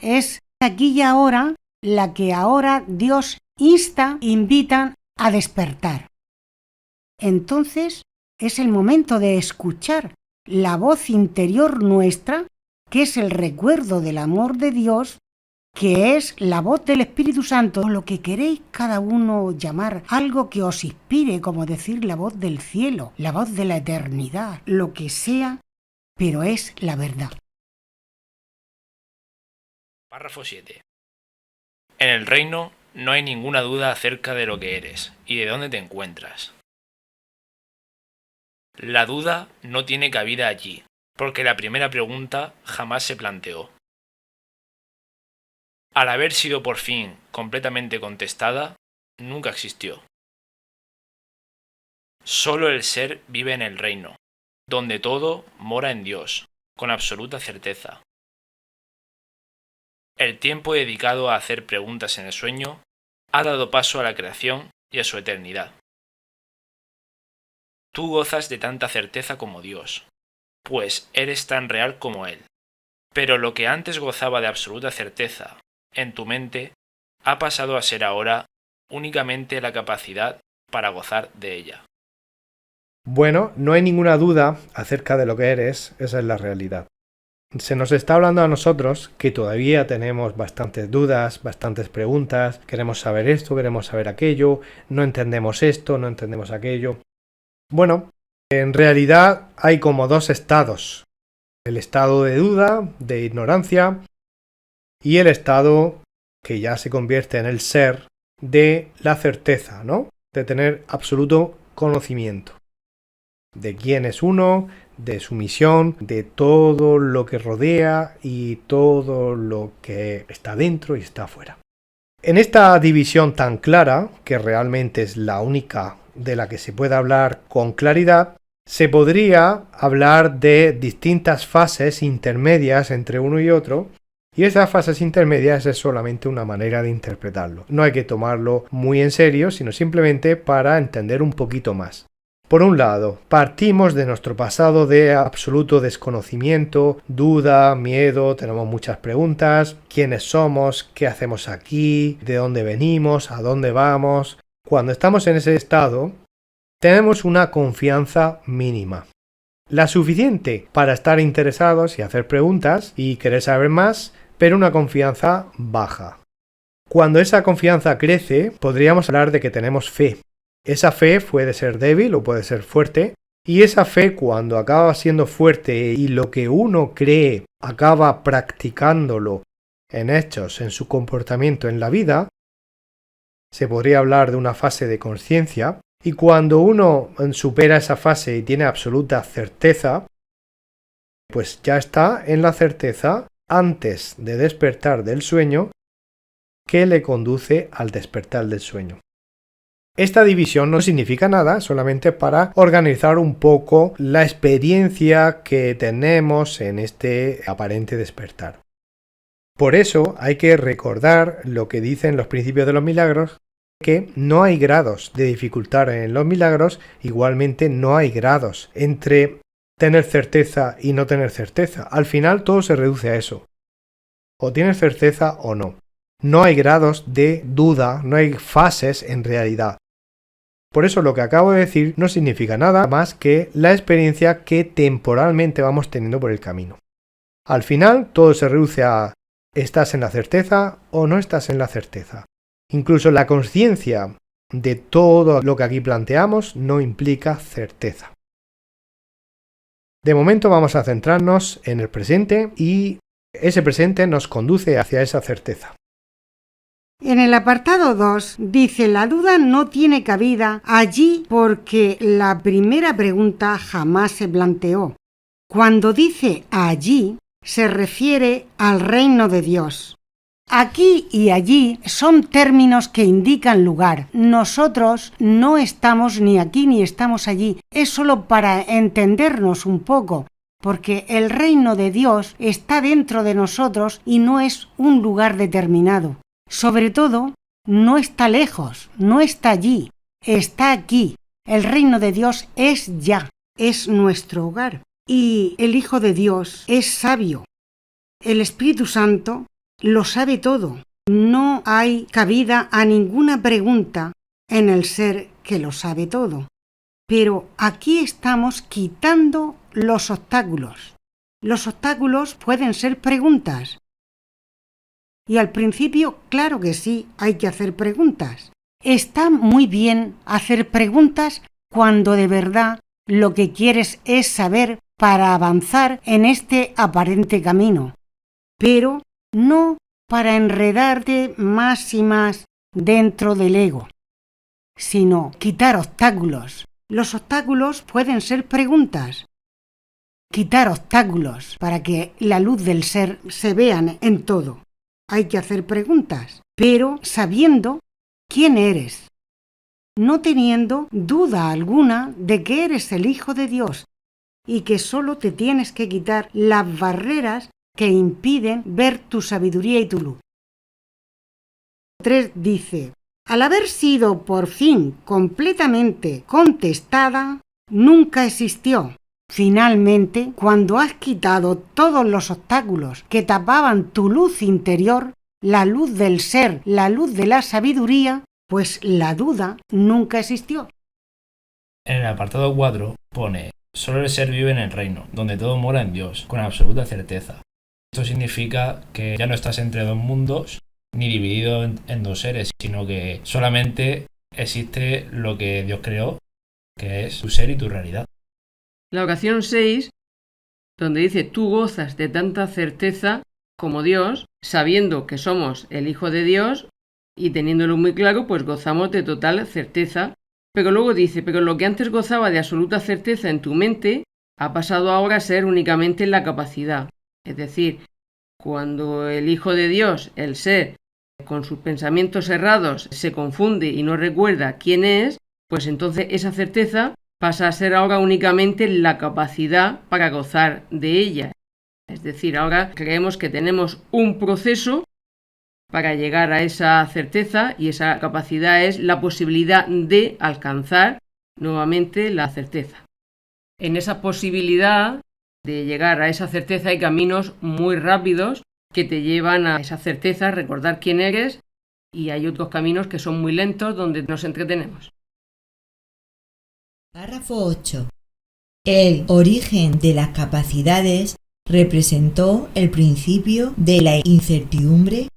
es aquí y ahora la que ahora Dios invita a despertar. Entonces es el momento de escuchar la voz interior nuestra, que es el recuerdo del amor de Dios, que es la voz del Espíritu Santo, o lo que queréis cada uno llamar, algo que os inspire, como decir la voz del cielo, la voz de la eternidad, lo que sea, pero es la verdad. Párrafo 7. En el reino no hay ninguna duda acerca de lo que eres y de dónde te encuentras. La duda no tiene cabida allí, porque la primera pregunta jamás se planteó. Al haber sido por fin completamente contestada, nunca existió. Solo el ser vive en el reino, donde todo mora en Dios, con absoluta certeza. El tiempo dedicado a hacer preguntas en el sueño ha dado paso a la creación y a su eternidad. Tú gozas de tanta certeza como Dios, pues eres tan real como Él. Pero lo que antes gozaba de absoluta certeza en tu mente ha pasado a ser ahora únicamente la capacidad para gozar de ella. Bueno, no hay ninguna duda acerca de lo que eres, esa es la realidad. Se nos está hablando a nosotros que todavía tenemos bastantes dudas, bastantes preguntas, queremos saber esto, queremos saber aquello, no entendemos esto, no entendemos aquello. Bueno, en realidad hay como dos estados. El estado de duda, de ignorancia, y el estado que ya se convierte en el ser de la certeza, ¿no? De tener absoluto conocimiento de quién es uno, de su misión, de todo lo que rodea y todo lo que está dentro y está afuera. En esta división tan clara, que realmente es la única de la que se puede hablar con claridad, se podría hablar de distintas fases intermedias entre uno y otro, y esas fases intermedias es solamente una manera de interpretarlo. No hay que tomarlo muy en serio, sino simplemente para entender un poquito más. Por un lado, partimos de nuestro pasado de absoluto desconocimiento, duda, miedo, tenemos muchas preguntas, quiénes somos, qué hacemos aquí, de dónde venimos, a dónde vamos. Cuando estamos en ese estado, tenemos una confianza mínima. La suficiente para estar interesados y hacer preguntas y querer saber más, pero una confianza baja. Cuando esa confianza crece, podríamos hablar de que tenemos fe. Esa fe puede ser débil o puede ser fuerte, y esa fe cuando acaba siendo fuerte y lo que uno cree acaba practicándolo en hechos, en su comportamiento en la vida, se podría hablar de una fase de conciencia, y cuando uno supera esa fase y tiene absoluta certeza, pues ya está en la certeza antes de despertar del sueño que le conduce al despertar del sueño. Esta división no significa nada, solamente para organizar un poco la experiencia que tenemos en este aparente despertar. Por eso hay que recordar lo que dicen los principios de los milagros, que no hay grados de dificultad en los milagros, igualmente no hay grados entre tener certeza y no tener certeza. Al final todo se reduce a eso. O tienes certeza o no. No hay grados de duda, no hay fases en realidad. Por eso lo que acabo de decir no significa nada más que la experiencia que temporalmente vamos teniendo por el camino. Al final todo se reduce a ¿estás en la certeza o no estás en la certeza? Incluso la conciencia de todo lo que aquí planteamos no implica certeza. De momento vamos a centrarnos en el presente y ese presente nos conduce hacia esa certeza. En el apartado 2 dice: la duda no tiene cabida allí porque la primera pregunta jamás se planteó. Cuando dice allí, se refiere al reino de Dios. Aquí y allí son términos que indican lugar. Nosotros no estamos ni aquí ni estamos allí. Es solo para entendernos un poco, porque el reino de Dios está dentro de nosotros y no es un lugar determinado. Sobre todo, no está lejos, no está allí, está aquí. El reino de Dios es ya, es nuestro hogar. Y el Hijo de Dios es sabio. El Espíritu Santo lo sabe todo. No hay cabida a ninguna pregunta en el ser que lo sabe todo. Pero aquí estamos quitando los obstáculos. Los obstáculos pueden ser preguntas. Y al principio, claro que sí, hay que hacer preguntas. Está muy bien hacer preguntas cuando de verdad lo que quieres es saber para avanzar en este aparente camino. Pero no para enredarte más y más dentro del ego, sino quitar obstáculos. Los obstáculos pueden ser preguntas. Quitar obstáculos para que la luz del ser se vea en todo. Hay que hacer preguntas, pero sabiendo quién eres, no teniendo duda alguna de que eres el Hijo de Dios y que solo te tienes que quitar las barreras que impiden ver tu sabiduría y tu luz. 3 dice: al haber sido por fin completamente contestada, nunca existió. Finalmente, cuando has quitado todos los obstáculos que tapaban tu luz interior, la luz del ser, la luz de la sabiduría, pues la duda nunca existió. En el apartado 4 pone: solo el ser vive en el reino, donde todo mora en Dios, con absoluta certeza. Esto significa que ya no estás entre dos mundos, ni dividido en dos seres, sino que solamente existe lo que Dios creó, que es tu ser y tu realidad. La oración 6, donde dice: tú gozas de tanta certeza como Dios, sabiendo que somos el Hijo de Dios y teniéndolo muy claro, pues gozamos de total certeza. Pero luego dice: pero lo que antes gozaba de absoluta certeza en tu mente, ha pasado ahora a ser únicamente en la capacidad. Es decir, cuando el Hijo de Dios, el ser, con sus pensamientos errados, se confunde y no recuerda quién es, pues entonces esa certeza pasa a ser ahora únicamente la capacidad para gozar de ella. Es decir, ahora creemos que tenemos un proceso para llegar a esa certeza y esa capacidad es la posibilidad de alcanzar nuevamente la certeza. En esa posibilidad de llegar a esa certeza hay caminos muy rápidos que te llevan a esa certeza, recordar quién eres, y hay otros caminos que son muy lentos donde nos entretenemos. Párrafo 8. El origen de las capacidades representó el principio de la incertidumbre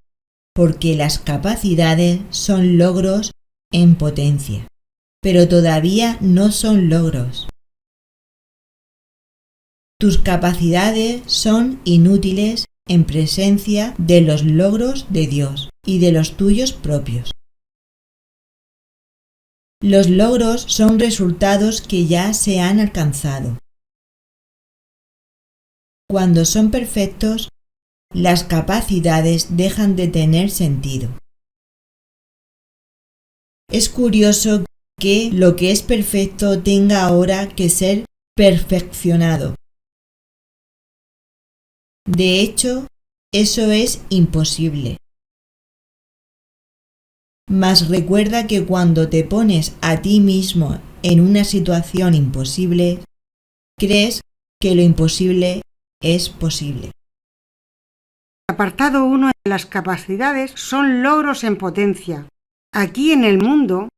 porque las capacidades son logros en potencia, pero todavía no son logros. Tus capacidades son inútiles en presencia de los logros de Dios y de los tuyos propios. Los logros son resultados que ya se han alcanzado. Cuando son perfectos, las capacidades dejan de tener sentido. Es curioso que lo que es perfecto tenga ahora que ser perfeccionado. De hecho, eso es imposible. Mas recuerda que cuando te pones a ti mismo en una situación imposible, crees que lo imposible es posible. Apartado 1. Las capacidades son logros en potencia. Aquí en el mundo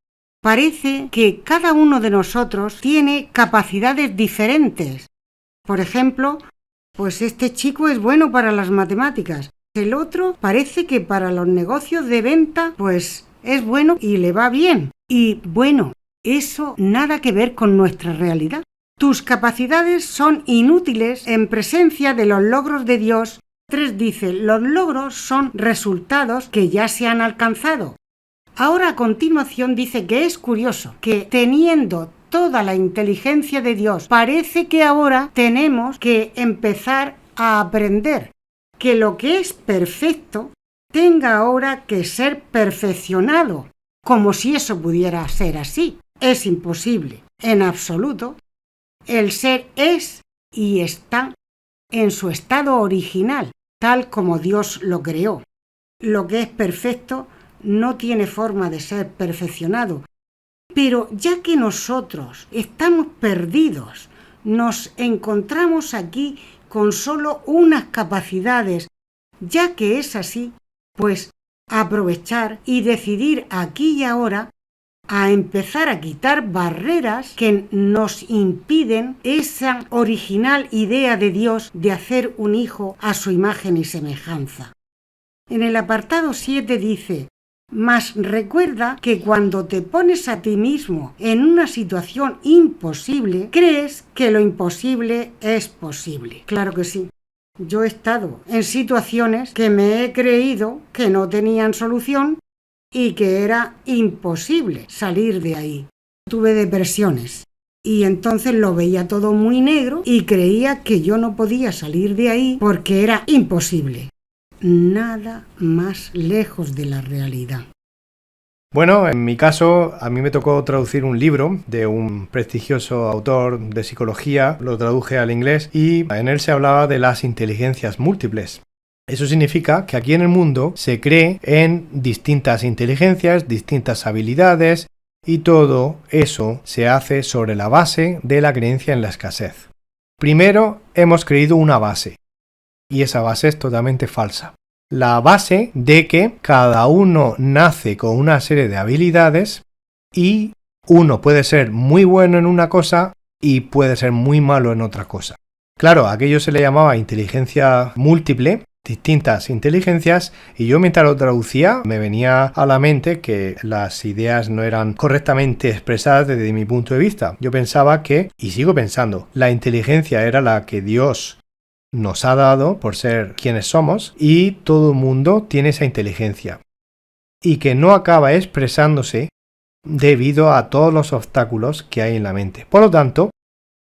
parece que cada uno de nosotros tiene capacidades diferentes. Por ejemplo, pues este chico es bueno para las matemáticas. El otro parece que para los negocios de venta pues es bueno y le va bien. Y bueno, eso nada que ver con nuestra realidad. Tus capacidades son inútiles en presencia de los logros de Dios. 3 dice: los logros son resultados que ya se han alcanzado. Ahora a continuación dice que es curioso que teniendo toda la inteligencia de Dios, parece que ahora tenemos que empezar a aprender que lo que es perfecto tenga ahora que ser perfeccionado, como si eso pudiera ser así. Es imposible, en absoluto. El ser es y está en su estado original, tal como Dios lo creó. Lo que es perfecto no tiene forma de ser perfeccionado. Pero ya que nosotros estamos perdidos, nos encontramos aquí con solo unas capacidades, ya que es así, pues aprovechar y decidir aquí y ahora a empezar a quitar barreras que nos impiden esa original idea de Dios de hacer un hijo a su imagen y semejanza. En el apartado 7 dice: mas recuerda que cuando te pones a ti mismo en una situación imposible, crees que lo imposible es posible. Claro que sí. Yo he estado en situaciones que me he creído que no tenían solución y que era imposible salir de ahí. Tuve depresiones y entonces lo veía todo muy negro y creía que yo no podía salir de ahí porque era imposible. Nada más lejos de la realidad. Bueno, en mi caso, a mí me tocó traducir un libro de un prestigioso autor de psicología, lo traduje al inglés y en él se hablaba de las inteligencias múltiples. Eso significa que aquí en el mundo se cree en distintas inteligencias, distintas habilidades y todo eso se hace sobre la base de la creencia en la escasez. Primero hemos creído una base. Y esa base es totalmente falsa. La base de que cada uno nace con una serie de habilidades y uno puede ser muy bueno en una cosa y puede ser muy malo en otra cosa. Claro, aquello se le llamaba inteligencia múltiple, distintas inteligencias, y yo mientras lo traducía me venía a la mente que las ideas no eran correctamente expresadas desde mi punto de vista. Yo pensaba que, y sigo pensando, la inteligencia era la que Dios nos ha dado por ser quienes somos y todo el mundo tiene esa inteligencia y que no acaba expresándose debido a todos los obstáculos que hay en la mente. Por lo tanto,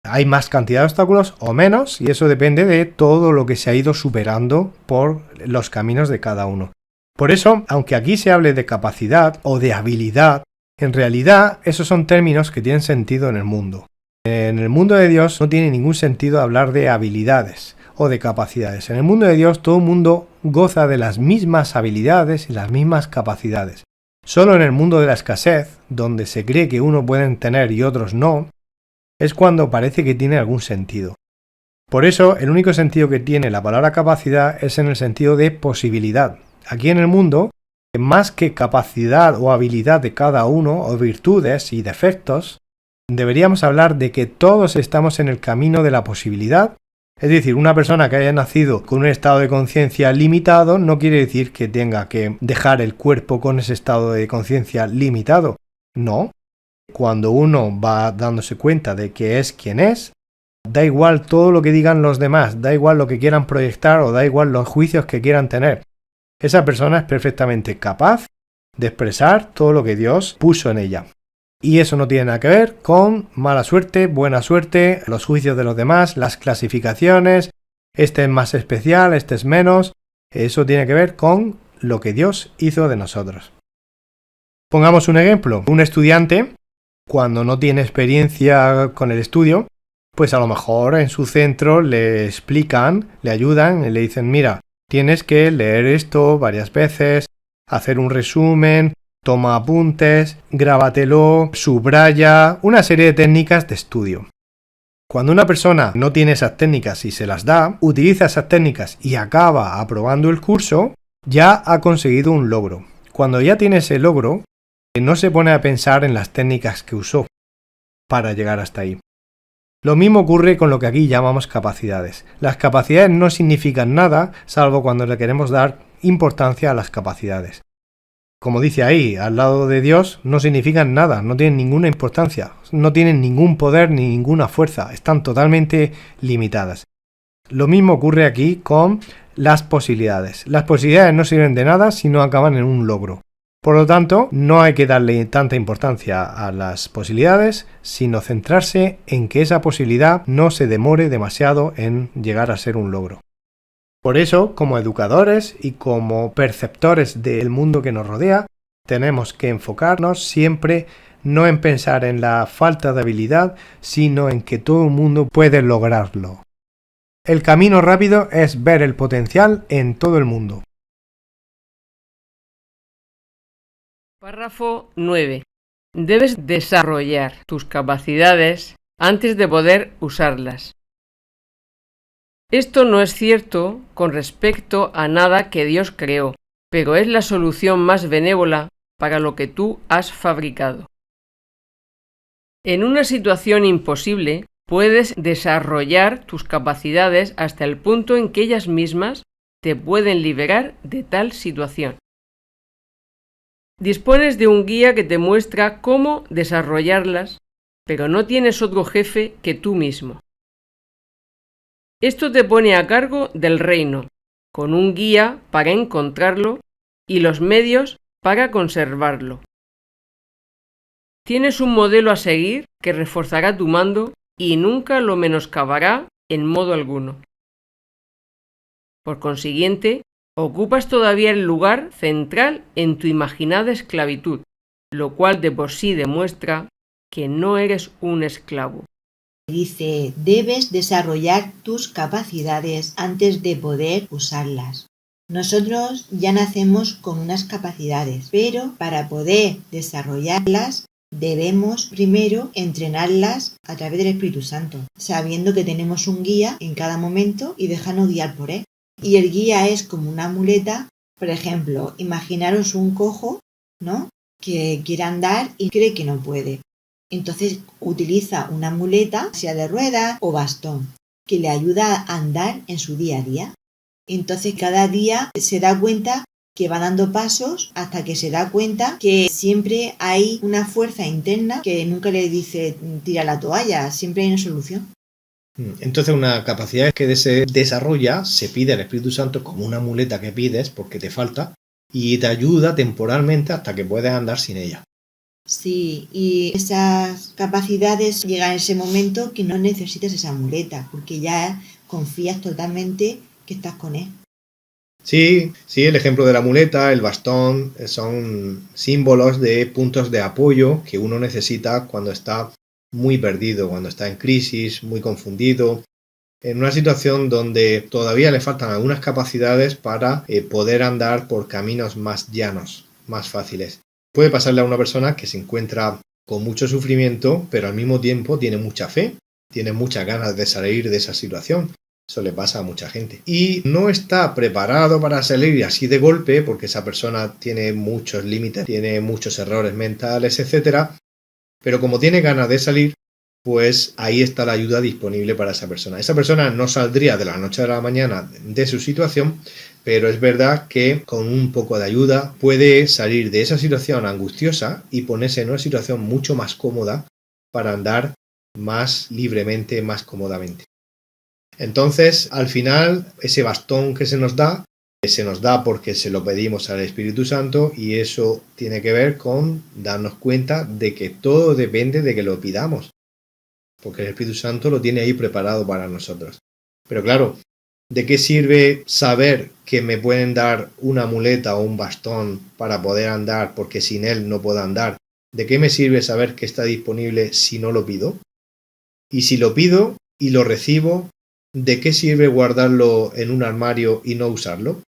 hay más cantidad de obstáculos o menos y eso depende de todo lo que se ha ido superando por los caminos de cada uno. Por eso, aunque aquí se hable de capacidad o de habilidad, en realidad esos son términos que tienen sentido en el mundo. En el mundo de Dios no tiene ningún sentido hablar de habilidades o de capacidades. En el mundo de Dios todo el mundo goza de las mismas habilidades y las mismas capacidades. Solo en el mundo de la escasez, donde se cree que unos pueden tener y otros no, es cuando parece que tiene algún sentido. Por eso, el único sentido que tiene la palabra capacidad es en el sentido de posibilidad. Aquí en el mundo, más que capacidad o habilidad de cada uno, o virtudes y defectos, deberíamos hablar de que todos estamos en el camino de la posibilidad. Es decir, una persona que haya nacido con un estado de conciencia limitado no quiere decir que tenga que dejar el cuerpo con ese estado de conciencia limitado. No. Cuando uno va dándose cuenta de que es quien es, da igual todo lo que digan los demás, da igual lo que quieran proyectar o da igual los juicios que quieran tener. Esa persona es perfectamente capaz de expresar todo lo que Dios puso en ella. Y eso no tiene nada que ver con mala suerte, buena suerte, los juicios de los demás, las clasificaciones, este es más especial, este es menos. Eso tiene que ver con lo que Dios hizo de nosotros. Pongamos un ejemplo. Un estudiante, cuando no tiene experiencia con el estudio, pues a lo mejor en su centro le explican, le ayudan, le dicen, mira, tienes que leer esto varias veces, hacer un resumen, toma apuntes, grábatelo, subraya, una serie de técnicas de estudio. Cuando una persona no tiene esas técnicas y se las da, utiliza esas técnicas y acaba aprobando el curso, ya ha conseguido un logro. Cuando ya tiene ese logro, no se pone a pensar en las técnicas que usó para llegar hasta ahí. Lo mismo ocurre con lo que aquí llamamos capacidades. Las capacidades no significan nada, salvo cuando le queremos dar importancia a las capacidades. Como dice ahí, al lado de Dios no significan nada, no tienen ninguna importancia, no tienen ningún poder ni ninguna fuerza, están totalmente limitadas. Lo mismo ocurre aquí con las posibilidades. Las posibilidades no sirven de nada si no acaban en un logro. Por lo tanto, no hay que darle tanta importancia a las posibilidades, sino centrarse en que esa posibilidad no se demore demasiado en llegar a ser un logro. Por eso, como educadores y como perceptores del mundo que nos rodea, tenemos que enfocarnos siempre no en pensar en la falta de habilidad, sino en que todo el mundo puede lograrlo. El camino rápido es ver el potencial en todo el mundo. Párrafo 9. Debes desarrollar tus capacidades antes de poder usarlas. Esto no es cierto con respecto a nada que Dios creó, pero es la solución más benévola para lo que tú has fabricado. En una situación imposible, puedes desarrollar tus capacidades hasta el punto en que ellas mismas te pueden liberar de tal situación. Dispones de un guía que te muestra cómo desarrollarlas, pero no tienes otro jefe que tú mismo. Esto te pone a cargo del reino, con un guía para encontrarlo y los medios para conservarlo. Tienes un modelo a seguir que reforzará tu mando y nunca lo menoscabará en modo alguno. Por consiguiente, ocupas todavía el lugar central en tu imaginada esclavitud, lo cual de por sí demuestra que no eres un esclavo. Dice, debes desarrollar tus capacidades antes de poder usarlas. Nosotros ya nacemos con unas capacidades, pero para poder desarrollarlas debemos primero entrenarlas a través del Espíritu Santo, sabiendo que tenemos un guía en cada momento y dejarnos guiar por él. Y el guía es como una muleta. Por ejemplo, imaginaros un cojo, ¿no?, que quiere andar y cree que no puede. Entonces utiliza una muleta, sea de ruedas o bastón, que le ayuda a andar en su día a día. Entonces cada día se da cuenta que va dando pasos hasta que se da cuenta que siempre hay una fuerza interna que nunca le dice tira la toalla, siempre hay una solución. Entonces una capacidad que se desarrolla, se pide al Espíritu Santo como una muleta que pides porque te falta y te ayuda temporalmente hasta que puedes andar sin ella. Sí, y esas capacidades llegan en ese momento que no necesitas esa muleta, porque ya confías totalmente que estás con él. Sí, el ejemplo de la muleta, el bastón, son símbolos de puntos de apoyo que uno necesita cuando está muy perdido, cuando está en crisis, muy confundido, en una situación donde todavía le faltan algunas capacidades para poder andar por caminos más llanos, más fáciles. Puede pasarle a una persona que se encuentra con mucho sufrimiento, pero al mismo tiempo tiene mucha fe, tiene muchas ganas de salir de esa situación. Eso le pasa a mucha gente. Y no está preparado para salir así de golpe, porque esa persona tiene muchos límites, tiene muchos errores mentales, etc. Pero como tiene ganas de salir, pues ahí está la ayuda disponible para esa persona. Esa persona no saldría de la noche a la mañana de su situación, pero es verdad que con un poco de ayuda puede salir de esa situación angustiosa y ponerse en una situación mucho más cómoda para andar más libremente, más cómodamente. Entonces, al final, ese bastón que se nos da porque se lo pedimos al Espíritu Santo y eso tiene que ver con darnos cuenta de que todo depende de que lo pidamos, porque el Espíritu Santo lo tiene ahí preparado para nosotros. Pero claro, ¿de qué sirve saber que me pueden dar una muleta o un bastón para poder andar porque sin él no puedo andar? ¿De qué me sirve saber que está disponible si no lo pido? Y si lo pido y lo recibo, ¿de qué sirve guardarlo en un armario y no usarlo?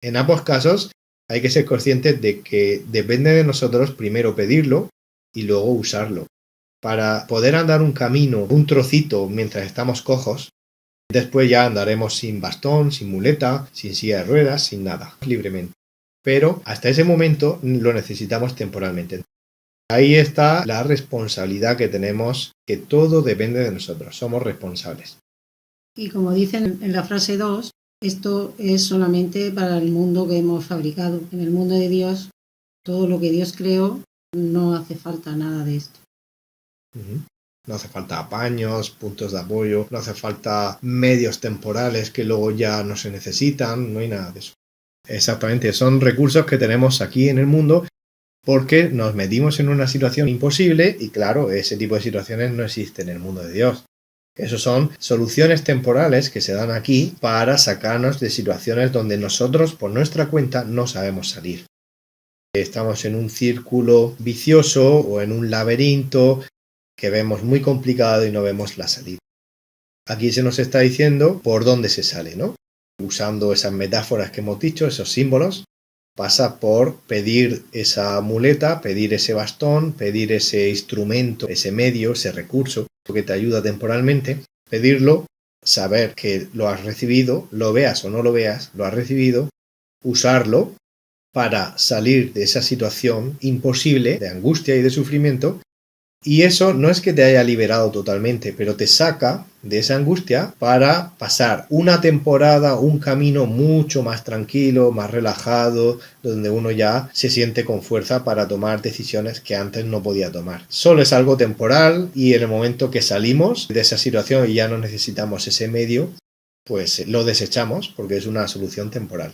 En ambos casos hay que ser conscientes de que depende de nosotros primero pedirlo y luego usarlo. Para poder andar un camino, un trocito mientras estamos cojos, después ya andaremos sin bastón, sin muleta, sin silla de ruedas, sin nada, libremente. Pero hasta ese momento lo necesitamos temporalmente. Ahí está la responsabilidad que tenemos, que todo depende de nosotros, somos responsables. Y como dicen en la frase 2, esto es solamente para el mundo que hemos fabricado. En el mundo de Dios, todo lo que Dios creó, no hace falta nada de esto. No hace falta apaños, puntos de apoyo, no hace falta medios temporales que luego ya no se necesitan, no hay nada de eso. Exactamente, son recursos que tenemos aquí en el mundo porque nos metimos en una situación imposible y claro, ese tipo de situaciones no existen en el mundo de Dios. Esas son soluciones temporales que se dan aquí para sacarnos de situaciones donde nosotros por nuestra cuenta no sabemos salir. Estamos en un círculo vicioso o en un laberinto que vemos muy complicado y no vemos la salida. Aquí se nos está diciendo por dónde se sale, ¿no? Usando esas metáforas que hemos dicho, esos símbolos, pasa por pedir esa muleta, pedir ese bastón, pedir ese instrumento, ese medio, ese recurso que te ayuda temporalmente, pedirlo, saber que lo has recibido, lo veas o no lo veas, lo has recibido, usarlo para salir de esa situación imposible de angustia y de sufrimiento. Y eso no es que te haya liberado totalmente, pero te saca de esa angustia para pasar una temporada, un camino mucho más tranquilo, más relajado, donde uno ya se siente con fuerza para tomar decisiones que antes no podía tomar. Solo es algo temporal y en el momento que salimos de esa situación y ya no necesitamos ese medio, pues lo desechamos porque es una solución temporal.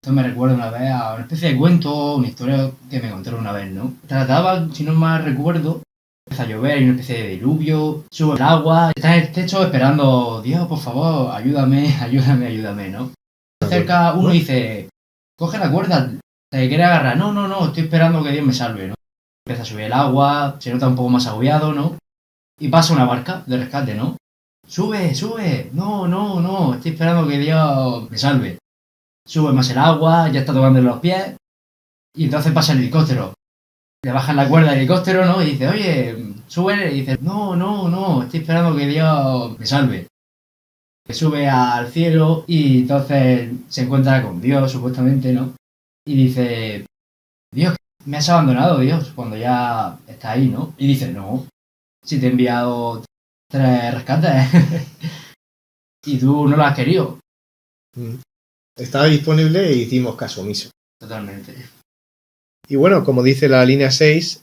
Esto me recuerda una vez a una especie de cuento, una historia que me contaron una vez, ¿no? Trataba, si no mal recuerdo, empieza a llover, hay una especie de diluvio, sube el agua, está en el techo esperando, Dios, por favor, ayúdame, ayúdame, ayúdame, ¿no? Se acerca uno y dice, coge la cuerda, te quiere agarrar, no, estoy esperando que Dios me salve, ¿no? Empieza a subir el agua, se nota un poco más agobiado, ¿no? Y pasa una barca de rescate, ¿no? Sube, no, estoy esperando que Dios me salve. Sube más el agua, ya está tocándole los pies, y entonces pasa el helicóptero. Le bajan la cuerda del helicóptero, ¿no? Y dice, oye, sube, y dice, no, estoy esperando que Dios me salve. Sube al cielo y entonces se encuentra con Dios, supuestamente, ¿no? Y dice, Dios, me has abandonado, Dios, cuando ya está ahí, ¿no? Y dice, no, si te he enviado 3 rescates y tú no lo has querido. Estaba disponible e hicimos caso omiso. Totalmente. Y bueno, como dice la línea 6,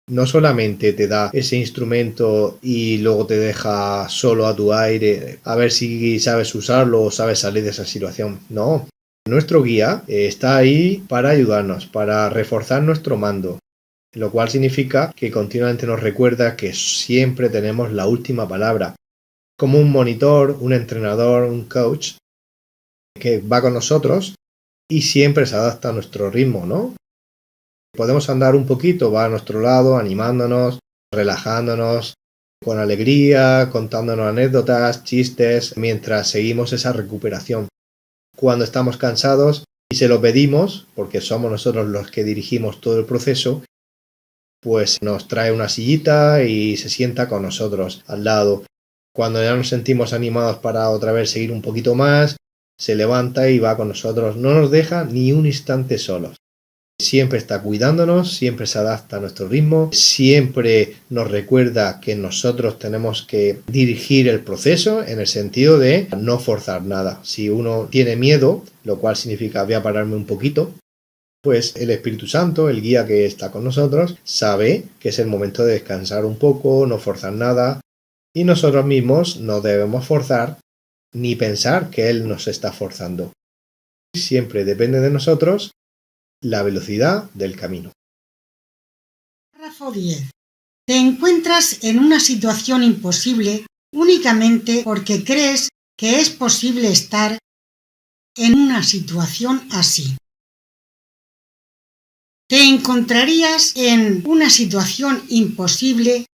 no solamente te da ese instrumento y luego te deja solo a tu aire a ver si sabes usarlo o sabes salir de esa situación. No, nuestro guía está ahí para ayudarnos, para reforzar nuestro mando, lo cual significa que continuamente nos recuerda que siempre tenemos la última palabra, como un monitor, un entrenador, un coach que va con nosotros y siempre se adapta a nuestro ritmo, ¿no? Podemos andar un poquito, va a nuestro lado, animándonos, relajándonos, con alegría, contándonos anécdotas, chistes, mientras seguimos esa recuperación. Cuando estamos cansados y se lo pedimos, porque somos nosotros los que dirigimos todo el proceso, pues nos trae una sillita y se sienta con nosotros al lado. Cuando ya nos sentimos animados para otra vez seguir un poquito más, se levanta y va con nosotros. No nos deja ni un instante solos. Siempre está cuidándonos, siempre se adapta a nuestro ritmo, siempre nos recuerda que nosotros tenemos que dirigir el proceso en el sentido de no forzar nada. Si uno tiene miedo, lo cual significa voy a pararme un poquito, pues el Espíritu Santo, el guía que está con nosotros, sabe que es el momento de descansar un poco, no forzar nada, y nosotros mismos no debemos forzar ni pensar que Él nos está forzando. Siempre depende de nosotros la velocidad del camino. Párrafo 10. Te encuentras en una situación imposible únicamente porque crees que es posible estar en una situación así. Te encontrarías en una situación imposible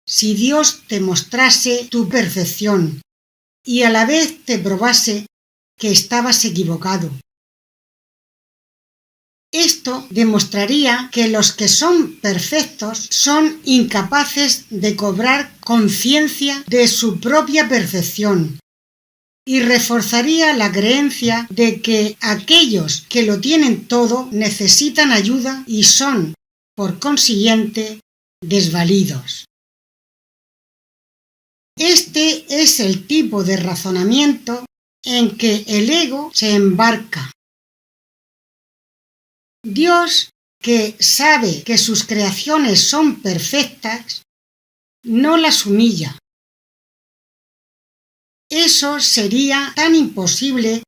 si Dios te mostrase tu perfección y a la vez te probase que estabas equivocado. Esto demostraría que los que son perfectos son incapaces de cobrar conciencia de su propia perfección y reforzaría la creencia de que aquellos que lo tienen todo necesitan ayuda y son, por consiguiente, desvalidos. Este es el tipo de razonamiento en que el ego se embarca. Dios, que sabe que sus creaciones son perfectas, no las humilla. Eso sería tan imposible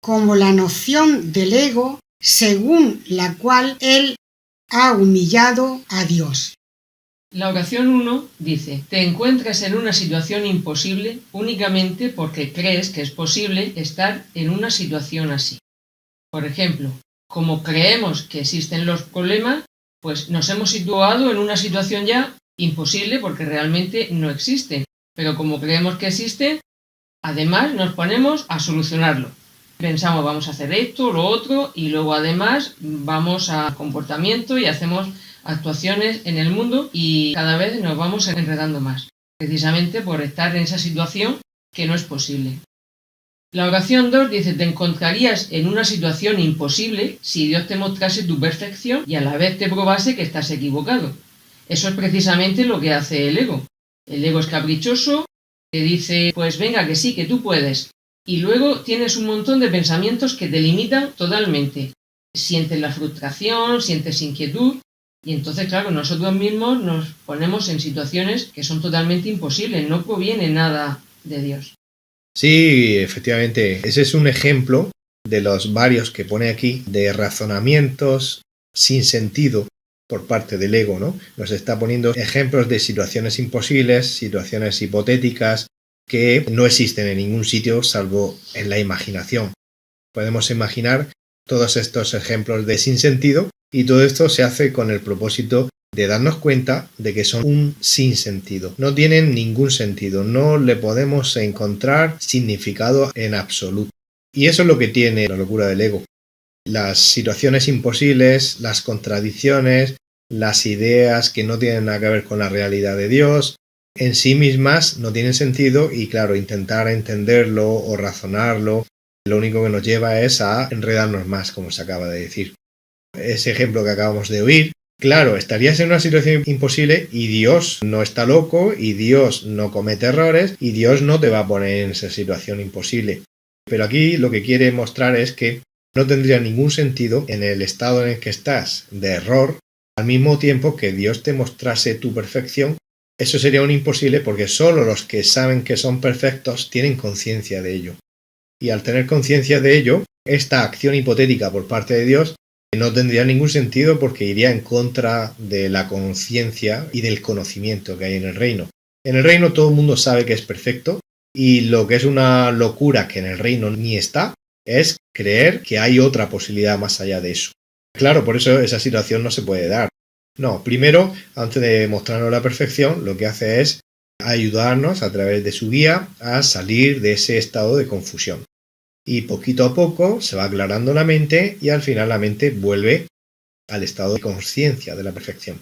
como la noción del ego según la cual él ha humillado a Dios. La oración 1 dice: te encuentras en una situación imposible únicamente porque crees que es posible estar en una situación así. Por ejemplo, como creemos que existen los problemas, pues nos hemos situado en una situación ya imposible porque realmente no existen. Pero como creemos que existen, además nos ponemos a solucionarlo. Pensamos, vamos a hacer esto, lo otro, y luego además vamos a comportamiento y hacemos actuaciones en el mundo y cada vez nos vamos enredando más, precisamente por estar en esa situación que no es posible. La oración 2 dice: te encontrarías en una situación imposible si Dios te mostrase tu perfección y a la vez te probase que estás equivocado. Eso es precisamente lo que hace el ego. El ego es caprichoso, te dice, pues venga, que sí, que tú puedes. Y luego tienes un montón de pensamientos que te limitan totalmente. Sientes la frustración, sientes inquietud, y entonces, claro, nosotros mismos nos ponemos en situaciones que son totalmente imposibles, no proviene nada de Dios. Sí, efectivamente, ese es un ejemplo de los varios que pone aquí, de razonamientos sin sentido por parte del ego, ¿no? Nos está poniendo ejemplos de situaciones imposibles, situaciones hipotéticas que no existen en ningún sitio salvo en la imaginación. Podemos imaginar todos estos ejemplos de sinsentido y todo esto se hace con el propósito de darnos cuenta de que son un sinsentido. No tienen ningún sentido, no le podemos encontrar significado en absoluto. Y eso es lo que tiene la locura del ego. Las situaciones imposibles, las contradicciones, las ideas que no tienen nada que ver con la realidad de Dios, en sí mismas no tienen sentido y claro, intentar entenderlo o razonarlo, lo único que nos lleva es a enredarnos más, como se acaba de decir. Ese ejemplo que acabamos de oír, claro, estarías en una situación imposible y Dios no está loco y Dios no comete errores y Dios no te va a poner en esa situación imposible. Pero aquí lo que quiere mostrar es que no tendría ningún sentido en el estado en el que estás de error, al mismo tiempo que Dios te mostrase tu perfección. Eso sería un imposible porque solo los que saben que son perfectos tienen conciencia de ello. Y al tener conciencia de ello, esta acción hipotética por parte de Dios no tendría ningún sentido porque iría en contra de la conciencia y del conocimiento que hay en el reino. En el reino todo el mundo sabe que es perfecto y lo que es una locura que en el reino ni está es creer que hay otra posibilidad más allá de eso. Claro, por eso esa situación no se puede dar. No, primero, antes de mostrarnos la perfección, lo que hace es ayudarnos a través de su guía a salir de ese estado de confusión. Y poquito a poco se va aclarando la mente y al final la mente vuelve al estado de conciencia de la perfección.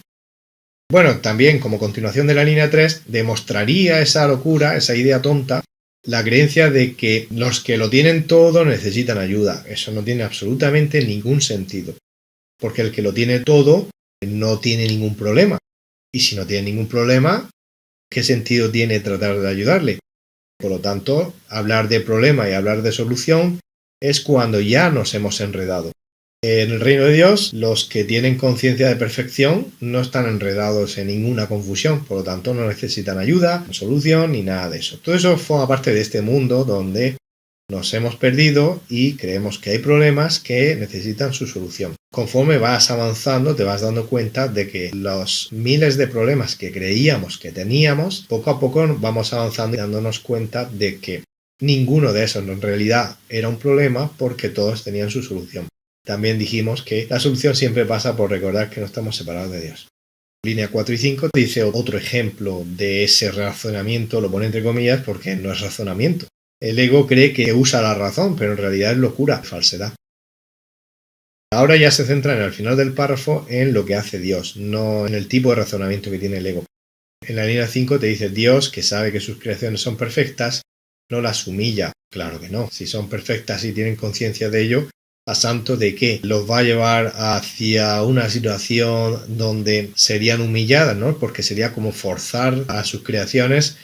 Bueno, también como continuación de la línea 3, demostraría esa locura, esa idea tonta, la creencia de que los que lo tienen todo necesitan ayuda. Eso no tiene absolutamente ningún sentido. Porque el que lo tiene todo no tiene ningún problema. Y si no tiene ningún problema, ¿qué sentido tiene tratar de ayudarle? Por lo tanto, hablar de problema y hablar de solución es cuando ya nos hemos enredado. En el reino de Dios, los que tienen conciencia de perfección no están enredados en ninguna confusión, por lo tanto no necesitan ayuda, solución ni nada de eso. Todo eso forma parte de este mundo donde nos hemos perdido y creemos que hay problemas que necesitan su solución. Conforme vas avanzando te vas dando cuenta de que los miles de problemas que creíamos que teníamos, poco a poco vamos avanzando y dándonos cuenta de que ninguno de esos en realidad era un problema porque todos tenían su solución. También dijimos que la solución siempre pasa por recordar que no estamos separados de Dios. Línea 4 y 5 dice otro ejemplo de ese razonamiento, lo pone entre comillas porque no es razonamiento. El ego cree que usa la razón, pero en realidad es locura, falsedad. Ahora ya se centra en el final del párrafo en lo que hace Dios, no en el tipo de razonamiento que tiene el ego. En la línea 5 te dice Dios, que sabe que sus creaciones son perfectas, no las humilla. Claro que no, si son perfectas y tienen conciencia de ello, ¿a santo de qué? Los va a llevar hacia una situación donde serían humilladas, ¿no? Porque sería como forzar a sus creaciones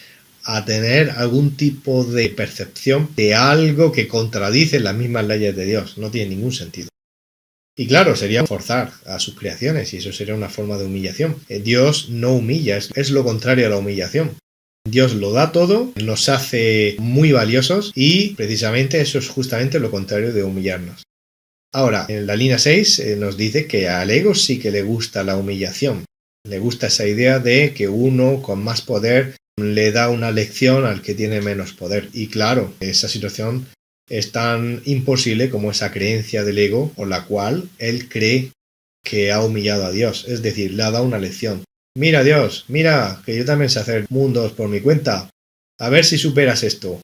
a tener algún tipo de percepción de algo que contradice las mismas leyes de Dios. No tiene ningún sentido. Y claro, sería forzar a sus creaciones y eso sería una forma de humillación. Dios no humilla, es lo contrario a la humillación. Dios lo da todo, nos hace muy valiosos y precisamente eso es justamente lo contrario de humillarnos. Ahora, en la línea 6 nos dice que al ego sí que le gusta la humillación. Le gusta esa idea de que uno con más poder le da una lección al que tiene menos poder. Y claro, esa situación es tan imposible como esa creencia del ego por la cual él cree que ha humillado a Dios. Es decir, le ha dado una lección. Mira Dios, mira, que yo también sé hacer mundos por mi cuenta. A ver si superas esto.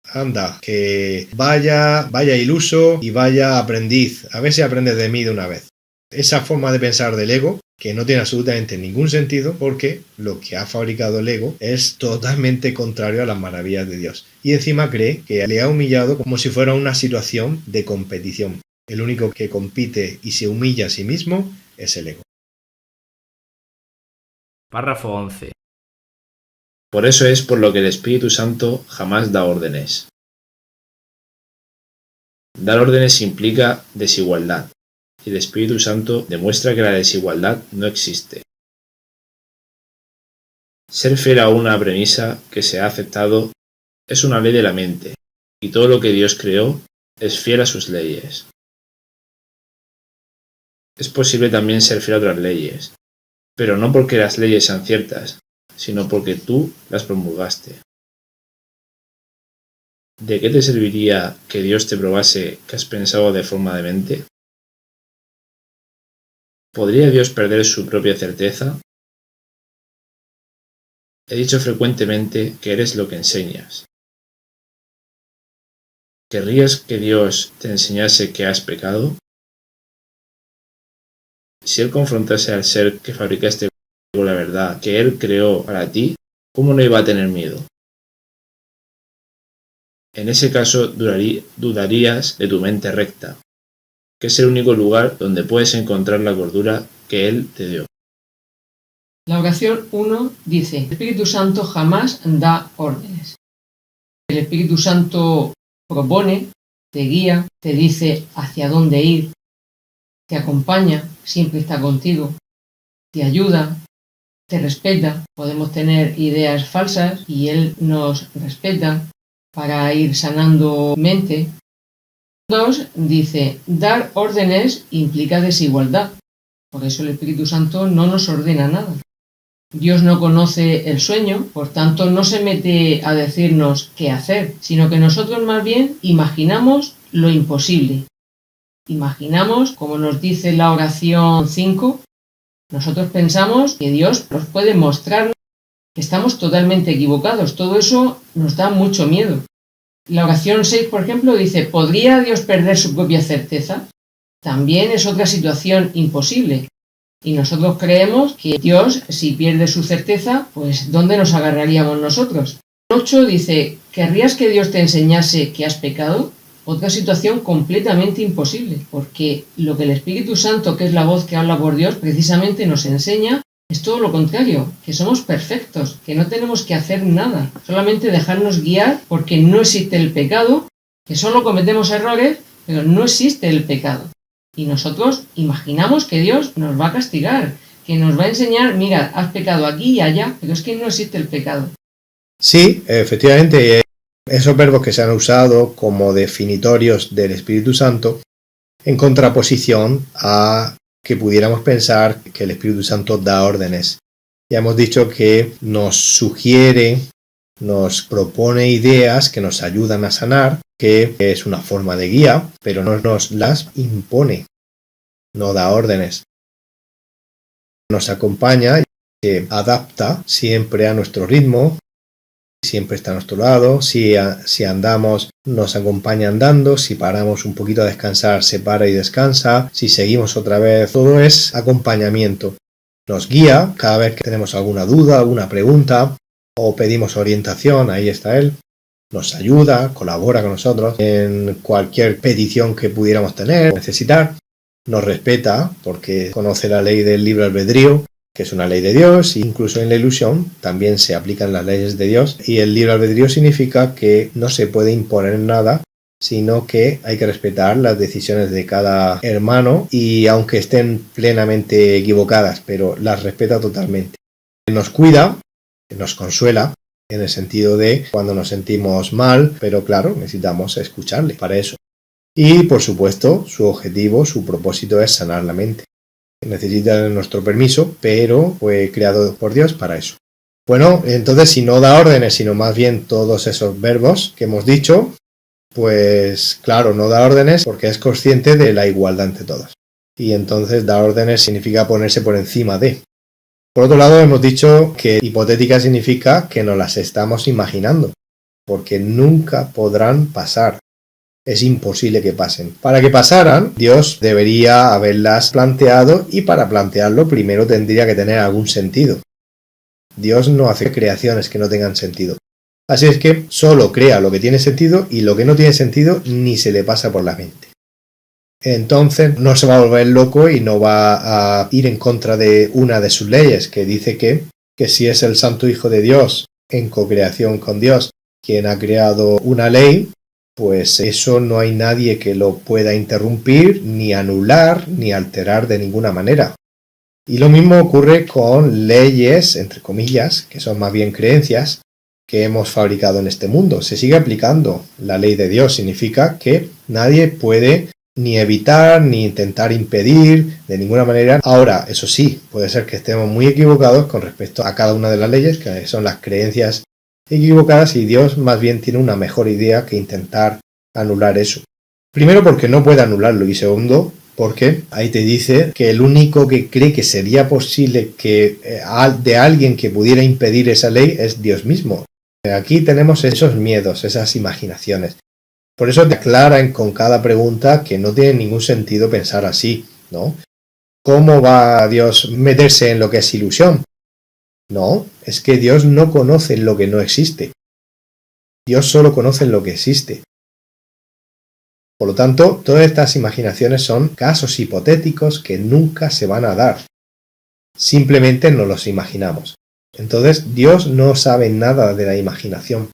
Anda, que vaya iluso y vaya aprendiz. A ver si aprendes de mí de una vez. Esa forma de pensar del ego, que no tiene absolutamente ningún sentido, porque lo que ha fabricado el ego es totalmente contrario a las maravillas de Dios. Y encima cree que le ha humillado como si fuera una situación de competición. El único que compite y se humilla a sí mismo es el ego. Párrafo 11. Por eso es por lo que el Espíritu Santo jamás da órdenes. Dar órdenes implica desigualdad, y el Espíritu Santo demuestra que la desigualdad no existe. Ser fiel a una premisa que se ha aceptado es una ley de la mente, y todo lo que Dios creó es fiel a sus leyes. Es posible también ser fiel a otras leyes, pero no porque las leyes sean ciertas, sino porque tú las promulgaste. ¿De qué te serviría que Dios te probase que has pensado de forma demente? ¿Podría Dios perder su propia certeza? He dicho frecuentemente que eres lo que enseñas. ¿Querrías que Dios te enseñase que has pecado? Si Él confrontase al ser que fabricaste con la verdad que Él creó para ti, ¿cómo no iba a tener miedo? En ese caso dudarías de tu mente recta, que es el único lugar donde puedes encontrar la cordura que Él te dio. La oración 1 dice: el Espíritu Santo jamás da órdenes. El Espíritu Santo propone, te guía, te dice hacia dónde ir, te acompaña, siempre está contigo, te ayuda, te respeta. Podemos tener ideas falsas y Él nos respeta para ir sanando mente. 2 dice: dar órdenes implica desigualdad. Por eso el Espíritu Santo no nos ordena nada. Dios no conoce el sueño, por tanto no se mete a decirnos qué hacer, sino que nosotros más bien imaginamos lo imposible. Imaginamos, como nos dice la oración 5, nosotros pensamos que Dios nos puede mostrar que estamos totalmente equivocados. Todo eso nos da mucho miedo. La oración 6, por ejemplo, dice: ¿podría Dios perder su propia certeza? También es otra situación imposible. Y nosotros creemos que Dios, si pierde su certeza, pues ¿dónde nos agarraríamos nosotros? 8 dice: ¿querrías que Dios te enseñase que has pecado? Otra situación completamente imposible, porque lo que el Espíritu Santo, que es la voz que habla por Dios, precisamente nos enseña es todo lo contrario, que somos perfectos, que no tenemos que hacer nada, solamente dejarnos guiar, porque no existe el pecado, que solo cometemos errores, pero no existe el pecado. Y nosotros imaginamos que Dios nos va a castigar, que nos va a enseñar: mira, has pecado aquí y allá, pero es que no existe el pecado. Sí, efectivamente, esos verbos que se han usado como definitorios del Espíritu Santo, en contraposición a que pudiéramos pensar que el Espíritu Santo da órdenes. Ya hemos dicho que nos sugiere, nos propone ideas que nos ayudan a sanar, que es una forma de guía, pero no nos las impone, no da órdenes. Nos acompaña, que adapta siempre a nuestro ritmo, siempre está a nuestro lado. Si andamos, nos acompaña andando. Si paramos un poquito a descansar, se para y descansa. Si seguimos otra vez, todo es acompañamiento. Nos guía cada vez que tenemos alguna duda, alguna pregunta o pedimos orientación, ahí está Él. Nos ayuda, colabora con nosotros en cualquier petición que pudiéramos tener o necesitar. Nos respeta porque conoce la ley del libre albedrío, que es una ley de Dios, e incluso en la ilusión también se aplican las leyes de Dios. Y el libre albedrío significa que no se puede imponer nada, sino que hay que respetar las decisiones de cada hermano, y aunque estén plenamente equivocadas, pero las respeta totalmente. Nos cuida, nos consuela, en el sentido de cuando nos sentimos mal, pero claro, necesitamos escucharle para eso. Y por supuesto, su objetivo, su propósito es sanar la mente. necesita nuestro permiso, pero fue creado por Dios para eso. Bueno, entonces si no da órdenes, sino más bien todos esos verbos que hemos dicho, pues claro, no da órdenes porque es consciente de la igualdad entre todos. Y entonces dar órdenes significa ponerse por encima de. Por otro lado, hemos dicho que hipotética significa que nos las estamos imaginando, porque nunca podrán pasar. Es imposible que pasen. Para que pasaran, Dios debería haberlas planteado y para plantearlo primero tendría que tener algún sentido. Dios no hace creaciones que no tengan sentido. Así es que solo crea lo que tiene sentido y lo que no tiene sentido ni se le pasa por la mente. Entonces no se va a volver loco y no va a ir en contra de una de sus leyes, que dice que si es el Santo Hijo de Dios en cocreación con Dios quien ha creado una ley, pues eso no hay nadie que lo pueda interrumpir, ni anular, ni alterar de ninguna manera. Y lo mismo ocurre con leyes, entre comillas, que son más bien creencias, que hemos fabricado en este mundo. Se sigue aplicando la ley de Dios, significa que nadie puede ni evitar, ni intentar impedir, de ninguna manera. Ahora, eso sí, puede ser que estemos muy equivocados con respecto a cada una de las leyes, que son las creencias equivocadas, y Dios más bien tiene una mejor idea que intentar anular eso. Primero porque no puede anularlo y segundo porque ahí te dice que el único que cree que sería posible que de alguien que pudiera impedir esa ley es Dios mismo. Aquí tenemos esos miedos, esas imaginaciones. Por eso te aclaran con cada pregunta que no tiene ningún sentido pensar así, ¿no? ¿Cómo va Dios meterse en lo que es ilusión? No, es que Dios no conoce lo que no existe. Dios solo conoce lo que existe. Por lo tanto, todas estas imaginaciones son casos hipotéticos que nunca se van a dar. Simplemente nos los imaginamos. Entonces, Dios no sabe nada de la imaginación.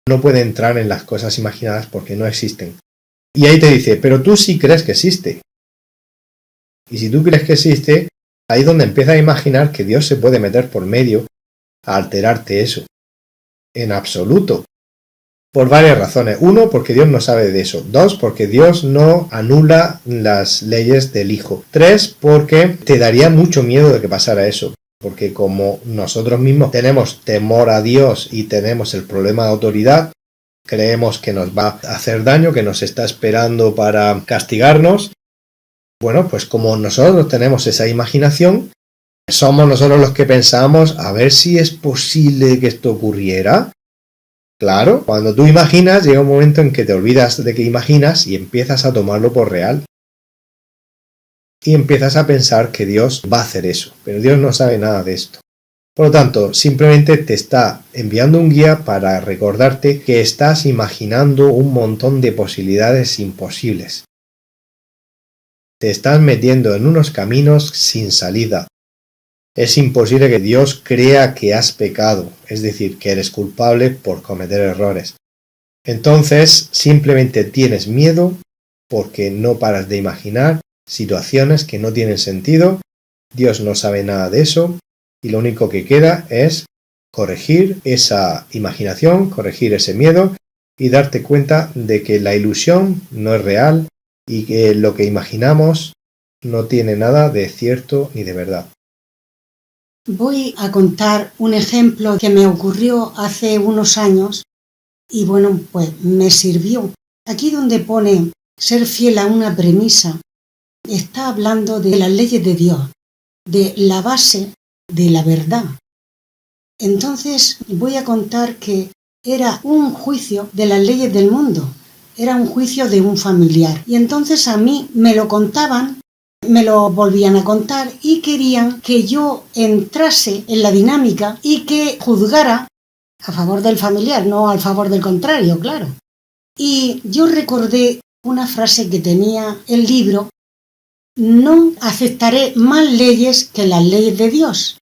No puede entrar en las cosas imaginadas porque no existen. Y ahí te dice, pero tú sí crees que existe. Y si tú crees que existe, ahí es donde empieza a imaginar que Dios se puede meter por medio a alterarte eso. En absoluto. Por varias razones. Uno, porque Dios no sabe de eso. Dos, porque Dios no anula las leyes del Hijo. Tres, porque te daría mucho miedo de que pasara eso. Porque como nosotros mismos tenemos temor a Dios y tenemos el problema de autoridad, creemos que nos va a hacer daño, que nos está esperando para castigarnos. Bueno, pues como nosotros tenemos esa imaginación, somos nosotros los que pensamos a ver si es posible que esto ocurriera. Claro, cuando tú imaginas, llega un momento en que te olvidas de que imaginas y empiezas a tomarlo por real. Y empiezas a pensar que Dios va a hacer eso, pero Dios no sabe nada de esto. Por lo tanto, simplemente te está enviando un guía para recordarte que estás imaginando un montón de posibilidades imposibles. Te estás metiendo en unos caminos sin salida. Es imposible que Dios crea que has pecado, es decir, que eres culpable por cometer errores. Entonces, simplemente tienes miedo porque no paras de imaginar situaciones que no tienen sentido, Dios no sabe nada de eso, y lo único que queda es corregir esa imaginación, corregir ese miedo y darte cuenta de que la ilusión no es real y que lo que imaginamos no tiene nada de cierto ni de verdad. Voy a contar un ejemplo que me ocurrió hace unos años y bueno, pues me sirvió. Aquí donde pone ser fiel a una premisa, está hablando de las leyes de Dios, de la base de la verdad. Entonces voy a contar que era un juicio de las leyes del mundo, era un juicio de un familiar. Y entonces a mí me lo contaban, me lo volvían a contar y querían que yo entrase en la dinámica y que juzgara a favor del familiar, no al favor del contrario, claro. Y yo recordé una frase que tenía el libro: no aceptaré más leyes que las leyes de Dios.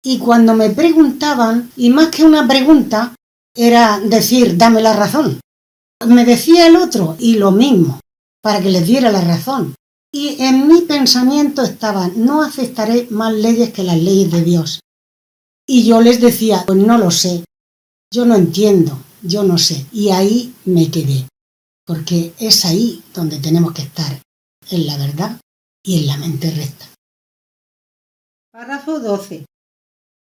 Y cuando me preguntaban, y más que una pregunta, era decir, dame la razón. Me decía el otro, y lo mismo, para que les diera la razón. Y en mi pensamiento estaba, no aceptaré más leyes que las leyes de Dios. Y yo les decía, pues no lo sé, yo no entiendo, yo no sé. Y ahí me quedé, porque es ahí donde tenemos que estar, en la verdad y en la mente recta. Párrafo 12.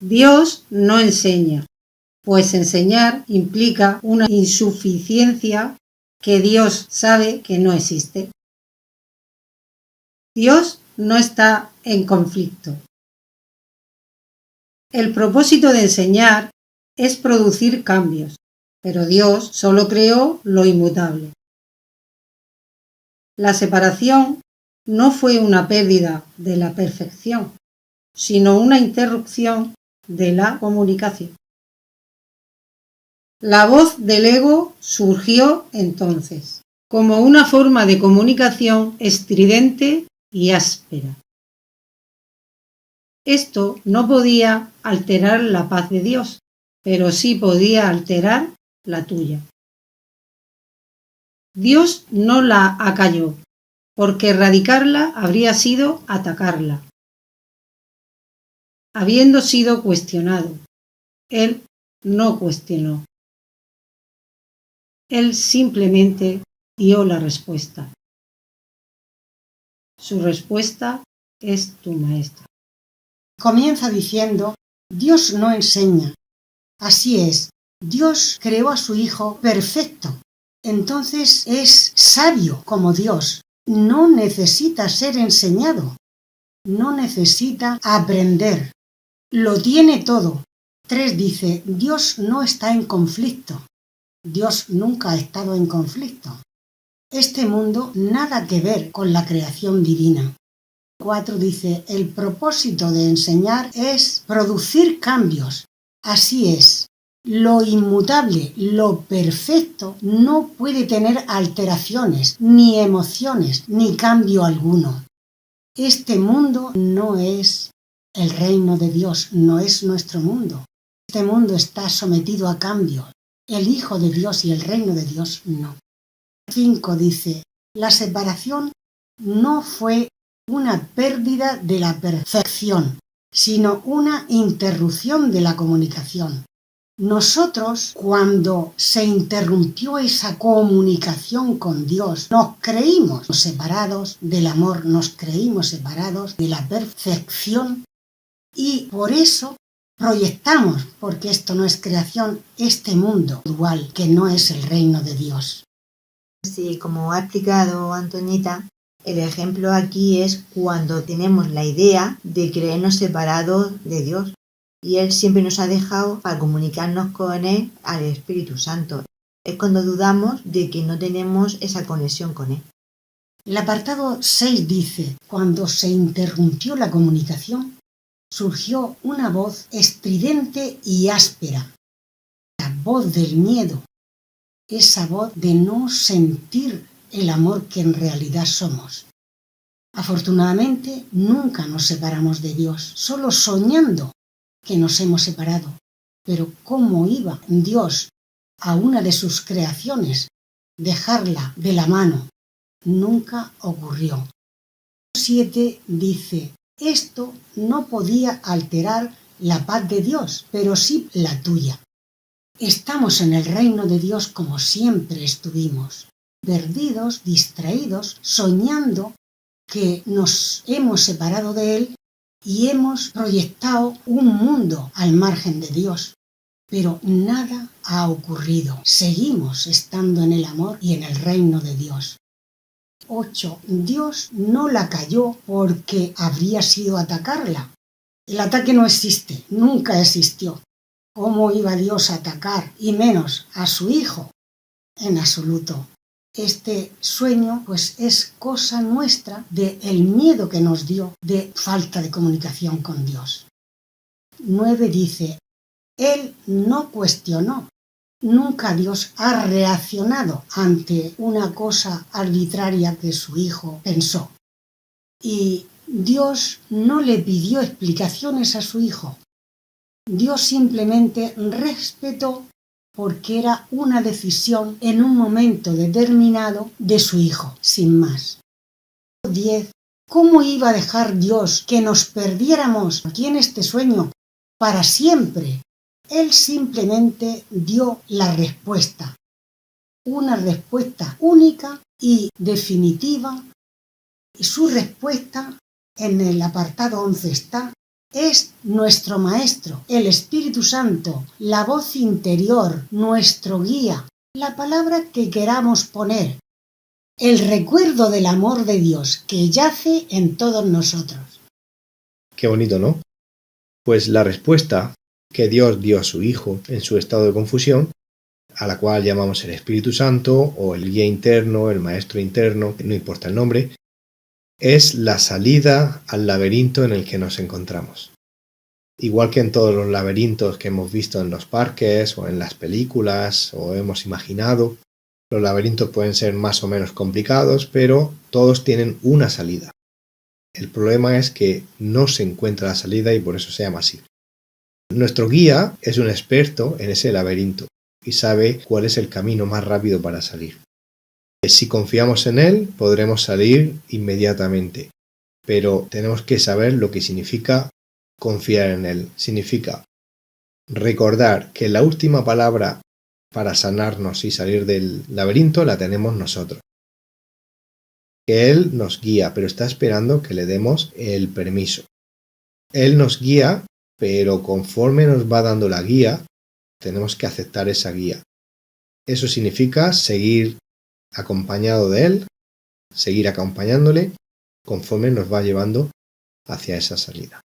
Dios no enseña, pues enseñar implica una insuficiencia que Dios sabe que no existe. Dios no está en conflicto. El propósito de enseñar es producir cambios, pero Dios solo creó lo inmutable. La separación no fue una pérdida de la perfección, sino una interrupción de la comunicación. La voz del ego surgió entonces como una forma de comunicación estridente y áspera. Esto no podía alterar la paz de Dios, pero sí podía alterar la tuya. Dios no la acalló, porque erradicarla habría sido atacarla. Habiendo sido cuestionado, Él no cuestionó. Él simplemente dio la respuesta. Su respuesta es tu maestra. Comienza diciendo, Dios no enseña. Así es, Dios creó a su Hijo perfecto. Entonces es sabio como Dios. No necesita ser enseñado. No necesita aprender. Lo tiene todo. 3 dice, Dios no está en conflicto. Dios nunca ha estado en conflicto. Este mundo nada que ver con la creación divina. 4 dice, el propósito de enseñar es producir cambios. Así es, lo inmutable, lo perfecto, no puede tener alteraciones, ni emociones, ni cambio alguno. Este mundo no es el reino de Dios, no es nuestro mundo. Este mundo está sometido a cambios. El Hijo de Dios y el reino de Dios no. 5 dice, la separación no fue una pérdida de la perfección, sino una interrupción de la comunicación. Nosotros, cuando se interrumpió esa comunicación con Dios, nos creímos separados del amor, nos creímos separados de la perfección y por eso proyectamos, porque esto no es creación, este mundo dual que no es el reino de Dios. Sí, como ha explicado Antoñita, el ejemplo aquí es cuando tenemos la idea de creernos separados de Dios y Él siempre nos ha dejado para comunicarnos con Él al Espíritu Santo. Es cuando dudamos de que no tenemos esa conexión con Él. El apartado 6 dice, cuando se interrumpió la comunicación, surgió una voz estridente y áspera, la voz del miedo, esa voz de no sentir el amor que en realidad somos. Afortunadamente, nunca nos separamos de Dios, solo soñando que nos hemos separado. Pero ¿cómo iba Dios a una de sus creaciones dejarla de la mano? Nunca ocurrió. 7 dice, esto no podía alterar la paz de Dios, pero sí la tuya. Estamos en el reino de Dios como siempre estuvimos, perdidos, distraídos, soñando que nos hemos separado de Él y hemos proyectado un mundo al margen de Dios. Pero nada ha ocurrido. Seguimos estando en el amor y en el reino de Dios. 8. Dios no la cayó porque habría sido atacarla. El ataque no existe, nunca existió. ¿Cómo iba Dios a atacar, y menos a su Hijo? En absoluto. Este sueño, pues, es cosa nuestra del miedo que nos dio de falta de comunicación con Dios. 9 dice, Él no cuestionó. Nunca Dios ha reaccionado ante una cosa arbitraria que su Hijo pensó. Y Dios no le pidió explicaciones a su Hijo. Dios simplemente respetó porque era una decisión en un momento determinado de su Hijo, sin más. 10. ¿Cómo iba a dejar Dios que nos perdiéramos aquí en este sueño para siempre? Él simplemente dio la respuesta, una respuesta única y definitiva, y su respuesta en el apartado 11 está, Es nuestro Maestro, el Espíritu Santo, la voz interior, nuestro guía, la palabra que queramos poner, el recuerdo del amor de Dios que yace en todos nosotros. Qué bonito, ¿no? Pues la respuesta que Dios dio a su Hijo en su estado de confusión, a la cual llamamos el Espíritu Santo o el guía interno, el maestro interno, no importa el nombre, es la salida al laberinto en el que nos encontramos. Igual que en todos los laberintos que hemos visto en los parques o en las películas o hemos imaginado, los laberintos pueden ser más o menos complicados, pero todos tienen una salida. El problema es que no se encuentra la salida y por eso se llama así. Nuestro guía es un experto en ese laberinto y sabe cuál es el camino más rápido para salir. Si confiamos en él, podremos salir inmediatamente, pero tenemos que saber lo que significa confiar en él. Significa recordar que la última palabra para sanarnos y salir del laberinto la tenemos nosotros. Que él nos guía, pero está esperando que le demos el permiso. Él nos guía, pero conforme nos va dando la guía, tenemos que aceptar esa guía. Eso significa seguir acompañado de él, seguir acompañándole, conforme nos va llevando hacia esa salida.